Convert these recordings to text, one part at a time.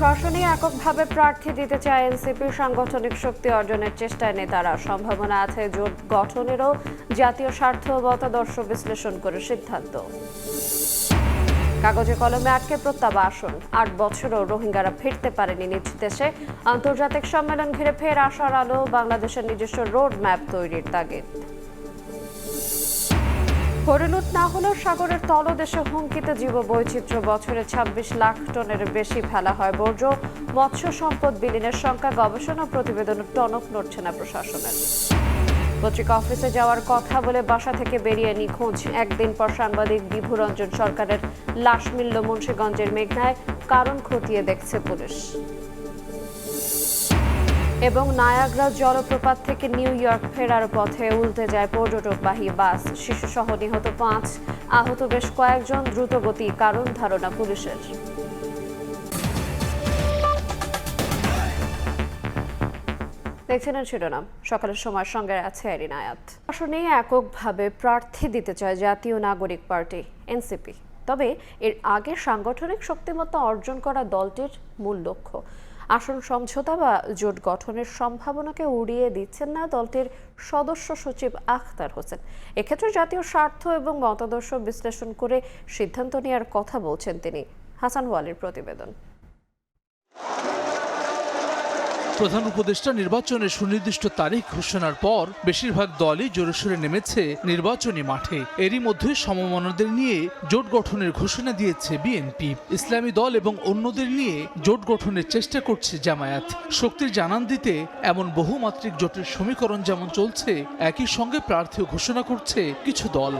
আসনে এককভাবে প্রার্থী দিতে চায় এনসিপি। সাংগঠনিক শক্তি অর্জনের চেষ্টায় নেতারা। সম্ভাবনা আছে জোট গঠনেরও। জাতীয় স্বার্থ ও মতাদর্শ বিশ্লেষণ করে সিদ্ধান্ত। কাগজে কলমে আটকে প্রত্যাবাসন। ৮ বছরও রোহিঙ্গারা ফিরতে পারেনি নিজ দেশে। আন্তর্জাতিক সম্মেলন ঘিরে ফের আশার আলো। বাংলাদেশের নিজস্ব রোড ম্যাপ তৈরির তাগিদ। হরিলুট না হলেও সাগরের তলদেশে হুমকিতে জীববৈচিত্র্য। বছরে ২৬ লাখ টনের বেশি ফেলা হয় বর্জ্য। মৎস্য সম্পদ বিলীনের সংখ্যা গবেষণা প্রতিবেদনে টনক নড়ছে না প্রশাসনের। পত্রিকা অফিসে যাওয়ার কথা বলে বাসা থেকে বেরিয়ে নিখোঁজ। একদিন পর সাংবাদিক বিভুরঞ্জন সরকারের লাশ মিলল মুন্সিগঞ্জের মেঘনায়। কারণ খতিয়ে দেখছে পুলিশ। এবং নায়াগ্রা জলপ্রপাত থেকে নিউ ইয়র্ক ফেরার পথে উল্টে যায় পর্যটকবাহী বাস। শিশুসহ নিহত ৫, আহত বেশ কয়েকজন। দ্রুতগতি কারণ ধারণা পুলিশের। দেখছিলেন শিরোনাম। সকালের সময়ের সঙ্গে আছে এরিন আয়াত। আসলে এককভাবে প্রার্থী দিতে চায় জাতীয় নাগরিক পার্টি এনসিপি। তবে এর আগে সাংগঠনিক শক্তিমত্তা অর্জন করা দলটির মূল লক্ষ্য। আসন সমঝোতা বা জোট গঠনের সম্ভাবনাকে উড়িয়ে দিচ্ছেন না দলটির সদস্য সচিব আখতার হোসেন। এক্ষেত্রে জাতীয় স্বার্থ এবং মতাদর্শ বিশ্লেষণ করে সিদ্ধান্ত নেওয়ার কথা বলছেন তিনি। হাসান ওয়ালির প্রতিবেদন। প্রধান উপদেষ্টা নির্বাচনের সুনির্দিষ্ট তারিখ ঘোষণার পর বেশিরভাগ দলই জোরেশোরে নেমেছে নির্বাচনী মাঠে। এরই মধ্যে সমমনাদের নিয়ে জোট গঠনের ঘোষণা দিয়েছে বিএনপি। ইসলামী দল এবং অন্যদের নিয়ে জোট গঠনের চেষ্টা করছে জামায়াত। শক্তির জানান দিতে এমন বহুমাত্রিক জোটের সমীকরণ যেমন চলছে, একই সঙ্গে প্রার্থীও ঘোষণা করছে কিছু দল।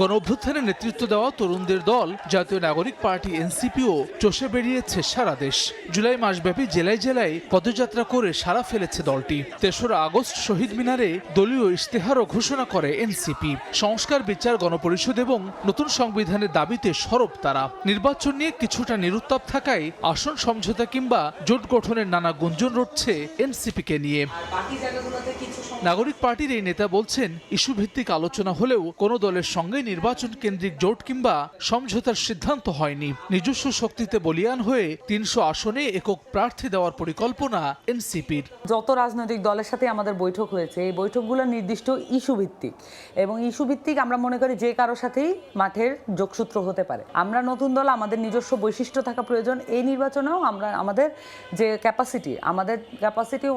গণঅভ্যুত্থানে নেতৃত্ব দেওয়া তরুণদের দল জাতীয় নাগরিক পার্টি এনসিপিও চষে বেরিয়েছে সারা দেশ। জুলাই মাসব্যাপী জেলায় জেলায় পদযাত্রা করে সারা ফেলেছে দলটি। ৩রা আগস্ট শহীদ মিনারে দলীয় ইশতেহারও ঘোষণা করে এনসিপি। সংস্কার, বিচার, গণপরিষদ এবং নতুন সংবিধানের দাবিতে সরব তারা। নির্বাচন নিয়ে কিছুটা নিরুত্তাপ থাকায় আসন সমঝোতা কিংবা জোট গঠনের নানা গুঞ্জন রটছে এনসিপিকে নিয়ে। নাগরিক পার্টির এই নেতা বলছেন, ইস্যুভিত্তিক আলোচনা হলেও কোনো দলের সঙ্গে নির্বাচন কেন্দ্রিক জোট কিংবা সমঝোতার সিদ্ধান্ত হয়নি। নিজস্ব শক্তিতে বলিয়ান হয়ে ৩০০ আসনে একক প্রার্থী দেওয়ার পরিকল্পনা এনসিপির। যত রাজনৈতিক দলের সাথে আমাদের বৈঠক হয়েছে, এই বৈঠকগুলো নির্দিষ্ট ইস্যু ভিত্তিক এবং ইস্যু ভিত্তিক আমরা মনে করি যে কারোর সাথেই মাঠের যোগসূত্র হতে পারে। আমরা নতুন দল, আমাদের নিজস্ব বৈশিষ্ট্য থাকা প্রয়োজন। এই নির্বাচনেও আমরা আমাদের যে ক্যাপাসিটি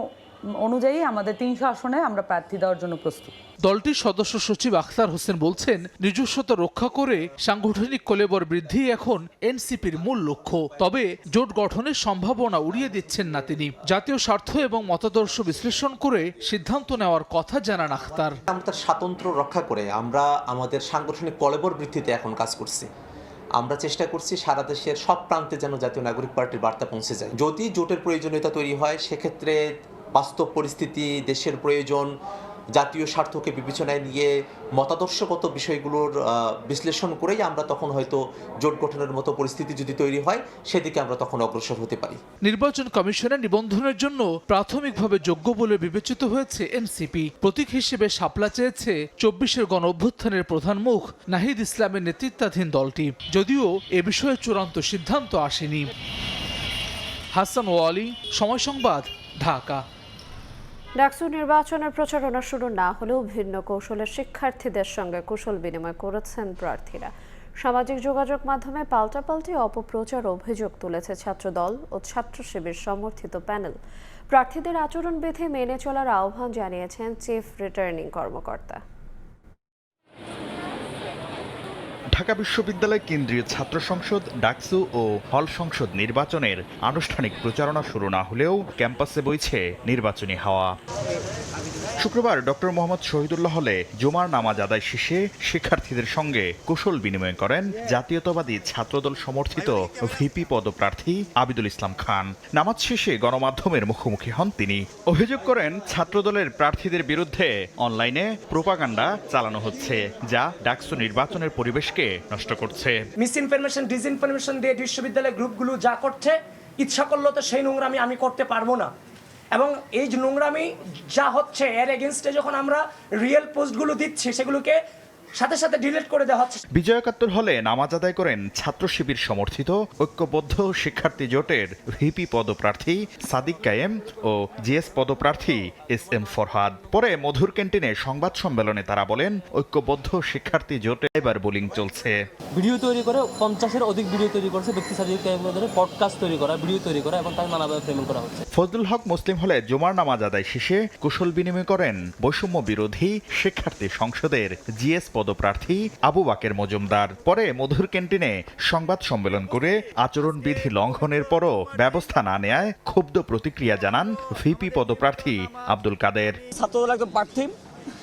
অনুযায়ী আমাদের ৩০০ আসনে আমরা প্রার্থী দেওয়ার জন্য প্রস্তুত। দলটির সদস্য সচিব আখতার হোসেন বলছেন, নিজস্বতা রক্ষা করে সাংগঠনিক কলেবর বৃদ্ধি এখন এনসিপির মূল লক্ষ্য। তবে জোট গঠনের সম্ভাবনা উড়িয়ে দিচ্ছেন না তিনি। জাতীয় স্বার্থ এবং মতাদর্শ বিশ্লেষণ করে সিদ্ধান্ত নেওয়ার কথা জানান আখতার। আমরা স্বাতন্ত্র্য রক্ষা করে আমরা আমাদের সাংগঠনিক কলেবর বৃদ্ধিতে এখন কাজ করছি। আমরা চেষ্টা করছি সারা দেশের সব প্রান্তে যেন জাতীয় নাগরিক পার্টির বার্তা পৌঁছে যায়। যদি জোটের প্রয়োজনীয়তা তৈরি হয়, সেক্ষেত্রে বাস্তব পরিস্থিতি, দেশের প্রয়োজন, জাতীয় স্বার্থকে বিবেচনায় নিয়ে মতাদর্শগত বিষয়গুলোর বিশ্লেষণ করেই আমরা তখন হয়তো জোট গঠনের মতো পরিস্থিতি যদি তৈরি হয়, সেদিকে আমরা তখন অগ্রসর হতে পারি। নির্বাচন কমিশনে নিবন্ধনের জন্য প্রাথমিকভাবে যোগ্য বলে বিবেচিত হয়েছে এনসিপি। প্রতীক হিসেবে শাপলা চেয়েছে ২৪-এর গণঅভ্যুত্থানের প্রধান মুখ নাহিদ ইসলামের নেতৃত্বাধীন দলটি, যদিও এ বিষয়ে চূড়ান্ত সিদ্ধান্ত আসেনি। হাসান ওয়ালি, সময় সংবাদ, ঢাকা। ডাকসু নির্বাচনের প্রচারণা শুরু না হলেও ভিন্ন কৌশলের শিক্ষার্থীদের সঙ্গে কুশল বিনিময় করেছেন প্রার্থীরা। সামাজিক যোগাযোগ মাধ্যমে পাল্টাপাল্টি অপপ্রচার অভিযোগ তুলেছে ছাত্রদল ও ছাত্র শিবির সমর্থিত প্যানেল। প্রার্থীদের আচরণবিধি মেনে চলার আহ্বান জানিয়েছেন চিফ রিটার্নিং কর্মকর্তা। ঢাকা বিশ্ববিদ্যালয় কেন্দ্রীয় ছাত্র সংসদ, ডাকসু ও হল সংসদ নির্বাচনের আনুষ্ঠানিক প্রচারণা শুরু না হলেও ক্যাম্পাসে বইছে নির্বাচনী হাওয়া। শুক্রবার ডক্টর মোহাম্মদ শহীদুল্লাহ হলে জুমার নামাজ আদায় শেষে শিক্ষার্থীদের সঙ্গে কুশল বিনিময় করেন জাতীয়তাবাদী ছাত্রদল সমর্থিত ভিপি পদপ্রার্থী আবিদুল ইসলাম খান। নামাজ শেষে গণমাধ্যমের মুখোমুখি হন তিনি। অভিযোগ করেন, ছাত্রদলের প্রার্থীদের বিরুদ্ধে অনলাইনে প্রোপাগান্ডা চালানো হচ্ছে, যা ডাকসু নির্বাচনের পরিবেশকে নষ্ট করছে। মিস ইনফরমেশন, ডিসইনফরমেশন দিয়ে বিশ্ববিদ্যালয়ের গ্রুপগুলো যা করছে, ইচ্ছা করলেও তো সেই নোংরামি আমি করতে পারবো না। এবং এই যে নোংরামি যা হচ্ছে, এর এগেনস্টে যখন আমরা রিয়েল পোস্টগুলো দিচ্ছি, সেগুলোকে সাথে সাথে ডিলিট করে দেওয়া হচ্ছে। বিজয় একাত্তর হলে নামাজ আদায় করেন ছাত্র শিবির সমর্থিত ঐক্যবদ্ধ শিক্ষার্থী জোটের ভিপি পদপ্রার্থী সাদিক কায়েম ও জিএস পদপ্রার্থী SM ফরহাদ। পরে মধুর ক্যান্টিনে সংবাদ সম্মেলনে তারা বলেন, ঐক্যবদ্ধ শিক্ষার্থী জোটে এবার বোলিং চলছে। ভিডিও তৈরি করে 50-এর অধিক ভিডিও তৈরি করছে, ব্যক্তি সাজিয়ে পডকাস্ট তৈরি করা, ভিডিও তৈরি করা এবং তার নানাভাবে ফ্রেমিং করা হচ্ছে। ফজলুল হক মুসলিম হলে জুমার নামাজ আদায় শেষে কুশল বিনিময় করেন বৈষম্য বিরোধী শিক্ষার্থী সংসদের জিএস পদপ্রার্থী আবু বাকের মজুমদার। পরে মধুর ক্যান্টিনে সংবাদ সম্মেলন করে আচরণবিধি লঙ্ঘনের পরও ব্যবস্থা না নেয়ায় ক্ষুব্ধ প্রতিক্রিয়া জানান ভিপি পদপ্রার্থী আব্দুল কাদের। ছাত্রদল একজন প্রার্থী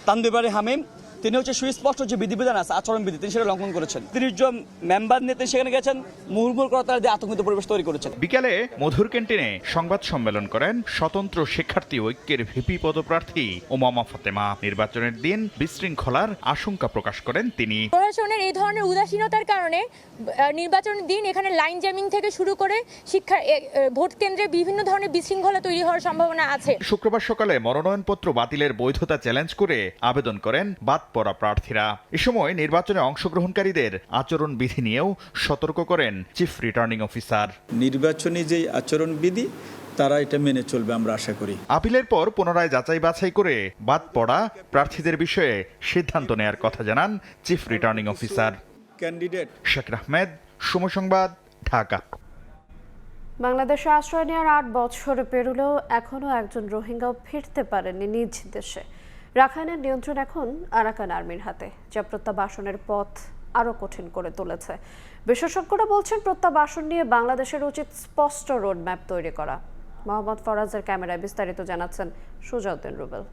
তানভীর হামিম, তিনি হচ্ছে সুস্পষ্ট যে বিধিবিধান আছে আচরণবিধি, তিনি সেটা লঙ্ঘন করেছেন। 30 জন মেম্বার নিয়ে সেখানে গেছেন, মুহুর্মুর করে তারা দিয়ে আতঙ্কিত পরিবেশ তৈরি করেছেন। বিকালে মধুর ক্যান্টিনে সংবাদ সম্মেলন করেন স্বতন্ত্র শিক্ষার্থী ঐক্যের ভিপি পদপ্রার্থী ওমামা ফাতেমা। নির্বাচনের দিন বিশৃঙ্খলার আশঙ্কা প্রকাশ করেন তিনি। প্রশাসনের এই ধরনের উদাসীনতার কারণে নির্বাচনের দিন এখানে লাইন জ্যামিং থেকে শুরু করে ভোট কেন্দ্রে বিভিন্ন ধরনের বিশৃঙ্খলা তৈরি হওয়ার সম্ভাবনা আছে। শুক্রবার সকালে মনোনয়নপত্র বাতিলের বৈধতা চ্যালেঞ্জ করে আবেদন করেন বাদ পড়া প্রার্থীরা। এ সময় নির্বাচনে অংশগ্রহণকারীদের আচরণবিধি নিয়েও সতর্ক করেন চিফ রিটার্নিং অফিসার। নির্বাচনী যে আচরণবিধি তারা এটা মেনে চলবে আমরা আশা করি। আপিলের পর পুনরায় যাচাই বাছাই করে বাদ পড়া প্রার্থীদের বিষয়ে সিদ্ধান্ত নেয়ার কথা জানান chief returning officer. Candidate Shakir Ahmed, সময় সংবাদ, ঢাকা। বাংলাদেশে আশ্রয় নেওয়ার 8 বছর পেরোলেও এখনও একজন রোহিঙ্গাও ফিরতে পারেননি নিজ দেশে। রাখাইনের নিয়ন্ত্রণ এখন আরাকান আর্মির হাতে, যা প্রত্যাবাসনের পথ আরও কঠিন করে তুলেছে। বিশেষজ্ঞরা বলছেন, প্রত্যাবাসন নিয়ে বাংলাদেশের উচিত স্পষ্ট রোডম্যাপ তৈরি করা। মোহাম্মদ ফরাজের ক্যামেরায় বিস্তারিত জানাচ্ছেন সুজাউদ্দিন রুবেল।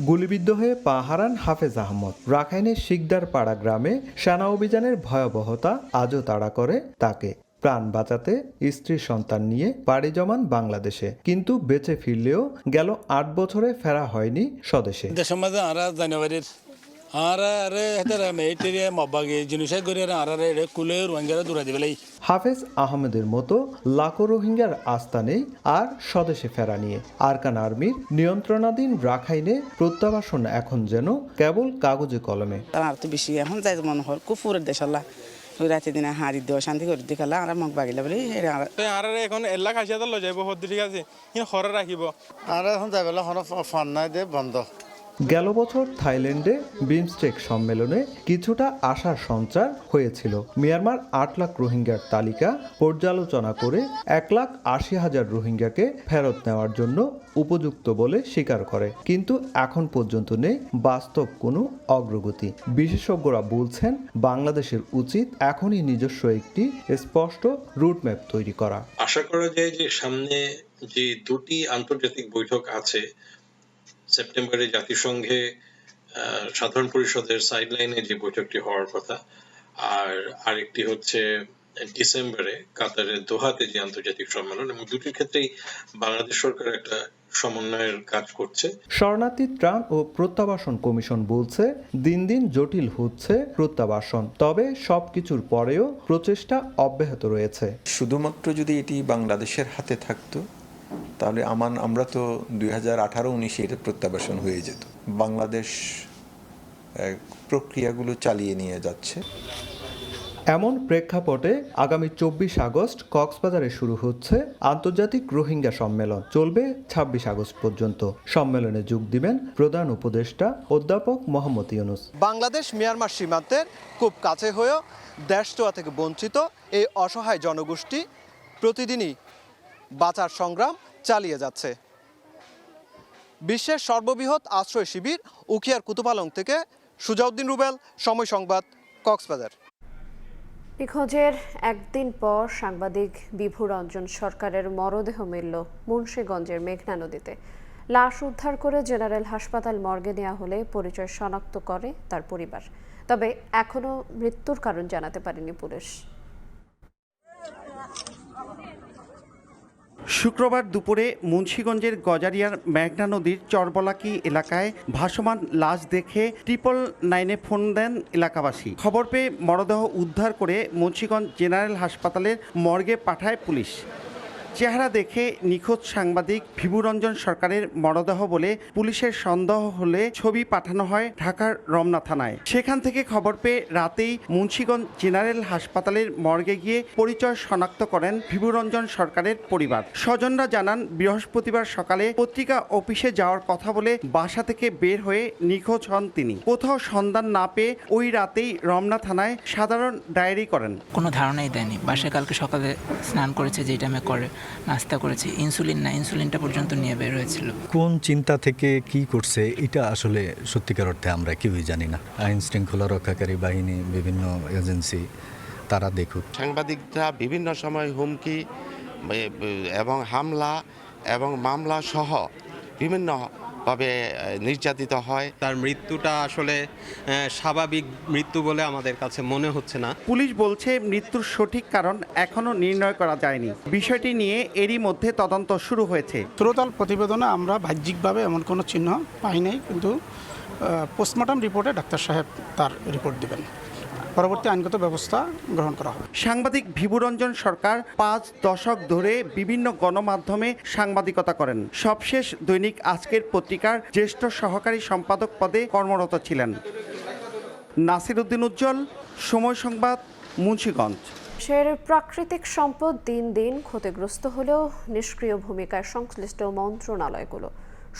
গুলিবিদ্ধ হয়ে পা হারান হাফেজ আহমদ। রাখাইনের শিকদার পাড়া গ্রামে সেনা অভিযানের ভয়াবহতা আজও তাড়া করে তাকে। প্রাণ বাঁচাতে স্ত্রী সন্তান নিয়ে পাড়ি জমান বাংলাদেশে, কিন্তু বেঁচে ফিরলেও গেল 8 বছরে ফেরা হয়নি স্বদেশে। হাফেজ আহমেদের মতো লাখো রোহিঙ্গার আস্থা নেই আর স্বদেশে ফেরা নিয়ে। আরাকান আর্মির নিয়ন্ত্রণাধীন রাখাইনে প্রত্যাবাসন এখন যেন কেবল কাগজে কলমে। বেশি এখন যাই মনে হয় কুফুরের দেশ আল্লাহ রাতে দিনে হাড়ি দেওয়া শান্তি করে দেখালা আর মগ বাগিলা বলে আর এখন এলা খাইছে তো লই যাইব হদ্দি ঠিক আছে কিন্তু হরে রাখিব আর এখন যাইবেলা হন ফান নাই দে বন্ধ। গেল বছর থাইল্যান্ডে বিমস্টেক সম্মেলনে কিছুটা আশার সঞ্চার হয়েছিল। মিয়ানমার 8 লাখ রোহিঙ্গার তালিকা পর্যালোচনা করে 1,80,000 রোহিঙ্গাকে ফেরত নেওয়ার জন্য উপযুক্ত বলে স্বীকার করে, কিন্তু এখন পর্যন্ত নেই বাস্তব কোনো অগ্রগতি। বিশেষজ্ঞরা বলছেন, বাংলাদেশের উচিত এখনই নিজস্ব একটি স্পষ্ট রুটম্যাপ তৈরি করা। আশা করা যায় যে সামনে যে 2টি আন্তর্জাতিক বৈঠক আছে, সেপ্টেম্বরে জাতিসংঘে সাধারণ পরিষদের সাইডলাইনে যে বৈঠকটি হওয়ার কথা, আর আরেকটি হচ্ছে ডিসেম্বরে কাতারের দোহাতে যে আন্তর্জাতিক সম্মেলন, এবং দুটির ক্ষেত্রেই বাংলাদেশ সরকার একটা সমন্বয়ের কাজ করছে। শরণার্থী ত্রাণ ও প্রত্যাবাসন কমিশন বলছে, দিন দিন জটিল হচ্ছে প্রত্যাবাসন, তবে সবকিছুর পরেও প্রচেষ্টা অব্যাহত রয়েছে। শুধুমাত্র যদি এটি বাংলাদেশের হাতে থাকতো তাহলে আমরা তো 2018-19 এর প্রত্যাবাসন হয়ে যেত। বাংলাদেশ প্রক্রিয়াগুলো চালিয়ে নিয়ে যাচ্ছে। এমন প্রেক্ষাপটে আগামী 24 আগস্ট কক্সবাজারে শুরু হচ্ছে আন্তর্জাতিক রোহিঙ্গা সম্মেলন, চলবে 26 আগস্ট পর্যন্ত। সম্মেলনে যোগ দিবেন প্রধান উপদেষ্টা অধ্যাপক মোহাম্মদ ইউনুস। বাংলাদেশ মিয়ানমার সীমান্তের খুব কাছে হয়েও দেশছোয়া থেকে বঞ্চিত এই অসহায় জনগোষ্ঠী প্রতিদিনই বাঁচার সংগ্রাম চালিয়ে যাচ্ছে। বিশ্বের সর্ববৃহৎ আশ্রয় শিবির উখিয়ার কুতুপালং থেকে সুজাউদ্দিন রুবেল, সময় সংবাদ, কক্সবাজার। নিখোঁজের একদিন পর সাংবাদিক বিভু রঞ্জন সরকারের মরদেহ মিলল মুন্সিগঞ্জের মেঘনা নদীতে। লাশ উদ্ধার করে জেনারেল হাসপাতাল মর্গে নেওয়া হলে পরিচয় শনাক্ত করে তার পরিবার, তবে এখনও মৃত্যুর কারণ জানাতে পারেনি পুলিশ। শুক্রবার দুপুরে মুন্সিগঞ্জের গজারিয়ার মেঘনা নদীর চরবলাকি এলাকায় ভাসমান লাশ দেখে 999-এ ফোন দেন এলাকাবাসী। খবর পেয়ে মরদেহ উদ্ধার করে মুন্সিগঞ্জ জেনারেল হাসপাতালের মর্গে পাঠায় পুলিশ। চেহারা দেখে নিখোঁজ সাংবাদিক ভিবুরঞ্জন সরকারের মরদেহ বলে পুলিশের সন্দেহ হলে ছবি পাঠানো হয় ঢাকার রমনা থানায়। সেখান থেকে খবর পেয়ে রাতেই মুন্সিগঞ্জ জেনারেল হাসপাতালের মর্গে গিয়ে পরিচয় শনাক্ত করেন ভিবুরঞ্জন সরকারের পরিবার। স্বজনরা জানান বৃহস্পতিবার সকালে পত্রিকা অফিসে যাওয়ার কথা বলে বাসা থেকে বের হয়ে নিখোঁজ হন তিনি। কোথাও সন্ধান না পেয়ে ওই রাতেই রমনা থানায় সাধারণ ডায়েরি করেন। কোনো ধারণাই দেয়নি। বাসায় কালকে সকালে স্নান করেছে, যে টাইমে করে নাস্তা করেছে, ইনসুলিনটা পর্যন্ত নিয়ে বের হয়েছিল। কোন চিন্তা থেকে কি করছে এটা আসলে সত্যিকার অর্থে আমরা কেউই জানি না। আইন শৃঙ্খলা রক্ষাকারী বাহিনী, বিভিন্ন এজেন্সি তারা দেখুক। সাংবাদিকরা বিভিন্ন সময় হুমকি এবং হামলা এবং মামলা সহ বিভিন্নভাবে নির্যাতিত হয়। তার মৃত্যুটা আসলে স্বাভাবিক মৃত্যু বলে আমাদের কাছে মনে হচ্ছে না। পুলিশ বলছে মৃত্যুর সঠিক কারণ এখনো নির্ণয় করা যায়নি। বিষয়টি নিয়ে এরই মধ্যে তদন্ত শুরু হয়েছে। ত্রুতল প্রতিবেদনে আমরা বাহ্যিকভাবে এমন কোনো চিহ্ন পাই নাই, কিন্তু পোস্টমর্টম রিপোর্টে ডাক্তার সাহেব তার রিপোর্ট দিবেন। পরবর্তী আইনগত ব্যবস্থা গ্রহণ করা হবে। সাংবাদিক ভিবুরঞ্জন সরকার 5 দশক ধরে বিভিন্ন গণমাধ্যমে সাংবাদিকতা করেন। সবশেষ দৈনিক আজকের পত্রিকার জ্যেষ্ঠ সহকারী সম্পাদক পদে কর্মরত ছিলেন। নাসির উদ্দিন উজ্জ্বল, সময় সংবাদ, মুন্সিগঞ্জ। দেশের প্রাকৃতিক সম্পদ দিন দিন ক্ষতিগ্রস্ত হলেও নিষ্ক্রিয় ভূমিকায় সংশ্লিষ্ট মন্ত্রণালয়গুলো।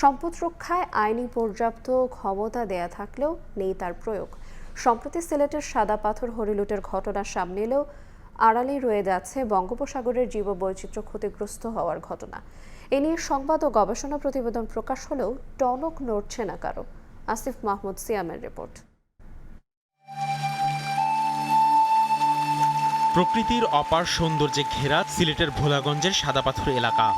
সম্পদ রক্ষায় আইনি পর্যাপ্ত ক্ষমতা দেয়া থাকলেও নেই তার প্রয়োগ। সম্প্রতি সিলেটের সাদা পাথর হরিলুটের ঘটনা সামনে এলেও আড়ালেই রয়ে যাচ্ছে বঙ্গোপসাগরের জীববৈচিত্র্য ক্ষতিগ্রস্ত হওয়ার ঘটনা। এ নিয়ে সংবাদ ও গবেষণা প্রতিবেদন প্রকাশ হলেও টনক নড়ছে না কারো। আসিফ মাহমুদ সিয়ামের রিপোর্ট। প্রকৃতির অপার সৌন্দর্যে ঘেরা সিলেটের ভোলাগঞ্জের সাদা পাথর এলাকা।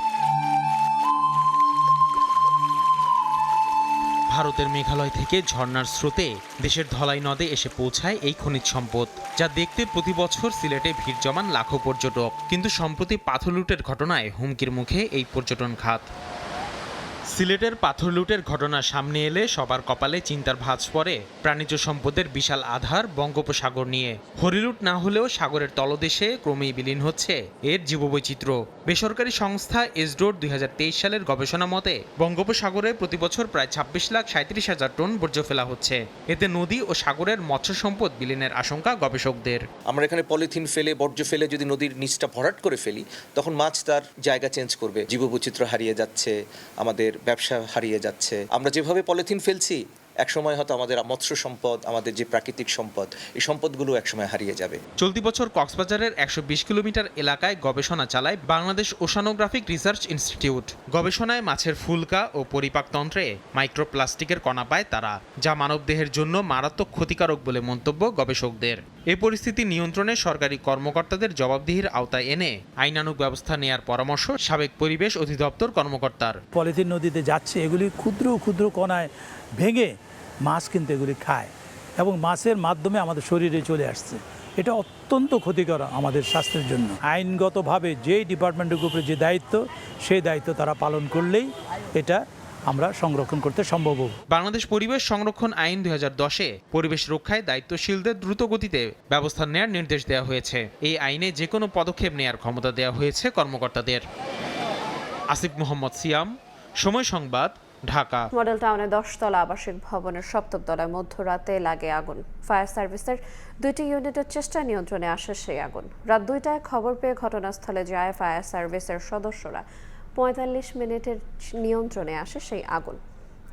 ভারতের মেঘালয় থেকে ঝর্ণার স্রোতে দেশের ধলাই নদে এসে পৌঁছায় এই খনিজ সম্পদ, যা দেখতে প্রতি বছর সিলেটে ভিড় জমান লাখো পর্যটক। কিন্তু সম্প্রতি পাথর লুটের ঘটনায় হুমকির মুখে এই পর্যটন খাত। সিলেটের পাথর লুটের ঘটনা সামনে এলে সবার কপালে চিন্তার ভাঁজ পড়ে প্রাণীজ সম্পদের বিশাল আধার বঙ্গোপসাগর নিয়ে। হরিলুট না হলেও সাগরের তলদেশে ক্রমেই বিলীন হচ্ছে এর জীববৈচিত্র্য। বেসরকারি সংস্থা এসডোর 2023 সালের গবেষণা মতে বঙ্গোপসাগরে প্রতি বছর প্রায় 26,37,000 টন বর্জ্য ফেলা হচ্ছে। এতে নদী ও সাগরের মৎস্য সম্পদ বিলীনের আশঙ্কা গবেষকদের। আমরা এখানে পলিথিন ফেলে, বর্জ্য ফেলে যদি নদীর নিচটা ভরাট করে ফেলি, তখন মাছ তার জায়গা চেঞ্জ করবে, জীববৈচিত্র্য হারিয়ে যাচ্ছে, আমাদের ব্যবসা হারিয়ে যাচ্ছে। আমরা যেভাবে পলিথিন ফেলছি, একসময় হয়তো আমাদের মৎস্য সম্পদ, আমাদের যে প্রাকৃতিক সম্পদ, এই সম্পদগুলো একসময় হারিয়ে যাবে। চলতি বছর কক্সবাজারের 120 কিলোমিটার এলাকায় গবেষণা চালায় বাংলাদেশ ওশানোগ্রাফিক রিসার্চ ইনস্টিটিউট। গবেষণায় মাছের ফুলকা ও পরিপাকতন্ত্রে মাইক্রোপ্লাস্টিকের কণা পায় তারা, যা মানবদেহের জন্য মারাত্মক ক্ষতিকারক বলে মন্তব্য গবেষকদের। এই পরিস্থিতি নিয়ন্ত্রণে সরকারি কর্মকর্তাদের জবাবদিহির আওতায় এনে আইনানুগ ব্যবস্থা নেয়ার পরামর্শ সাবেক পরিবেশ অধিদপ্তর কর্মকর্তার। পলিথিন নদীতে যাচ্ছে, এগুলি ক্ষুদ্র ক্ষুদ্র কণায় ভেঙে মাছ কিন্তু এগুলি খায় এবং মাছের মাধ্যমে আমাদের শরীরে চলে আসছে। এটা অত্যন্ত ক্ষতিকর আমাদের স্বাস্থ্যের জন্য। আইনগতভাবে যেই ডিপার্টমেন্টের উপরে যে দায়িত্ব, সেই দায়িত্ব তারা পালন করলেই এটা আমরা সংরক্ষণ করতে সম্ভব হবে। বাংলাদেশ পরিবেশ সংরক্ষণ আইন 2010-এ পরিবেশ রক্ষায় দায়িত্বশীলদের দ্রুত গতিতে ব্যবস্থা নেওয়ার নির্দেশ দেওয়া হয়েছে। এই আইনে যে কোনো পদক্ষেপ নেওয়ার ক্ষমতা দেওয়া হয়েছে কর্মকর্তাদের। আসিফ মোহাম্মদ সিয়াম, সময় সংবাদ, ঢাকা। মডেল টাউনে 10 তলা আবাসিক ভবনের 7ম তলায় মধ্যরাতে লাগে আগুন। ফায়ার সার্ভিসের 2টি ইউনিটের চেষ্টায় নিয়ন্ত্রণে আসে সেই আগুন। রাত 2টায় খবর পেয়ে ঘটনাস্থলে যায় ফায়ার সার্ভিসের সদস্যরা। 45 মিনিটের নিয়ন্ত্রণে আসে সেই আগুন।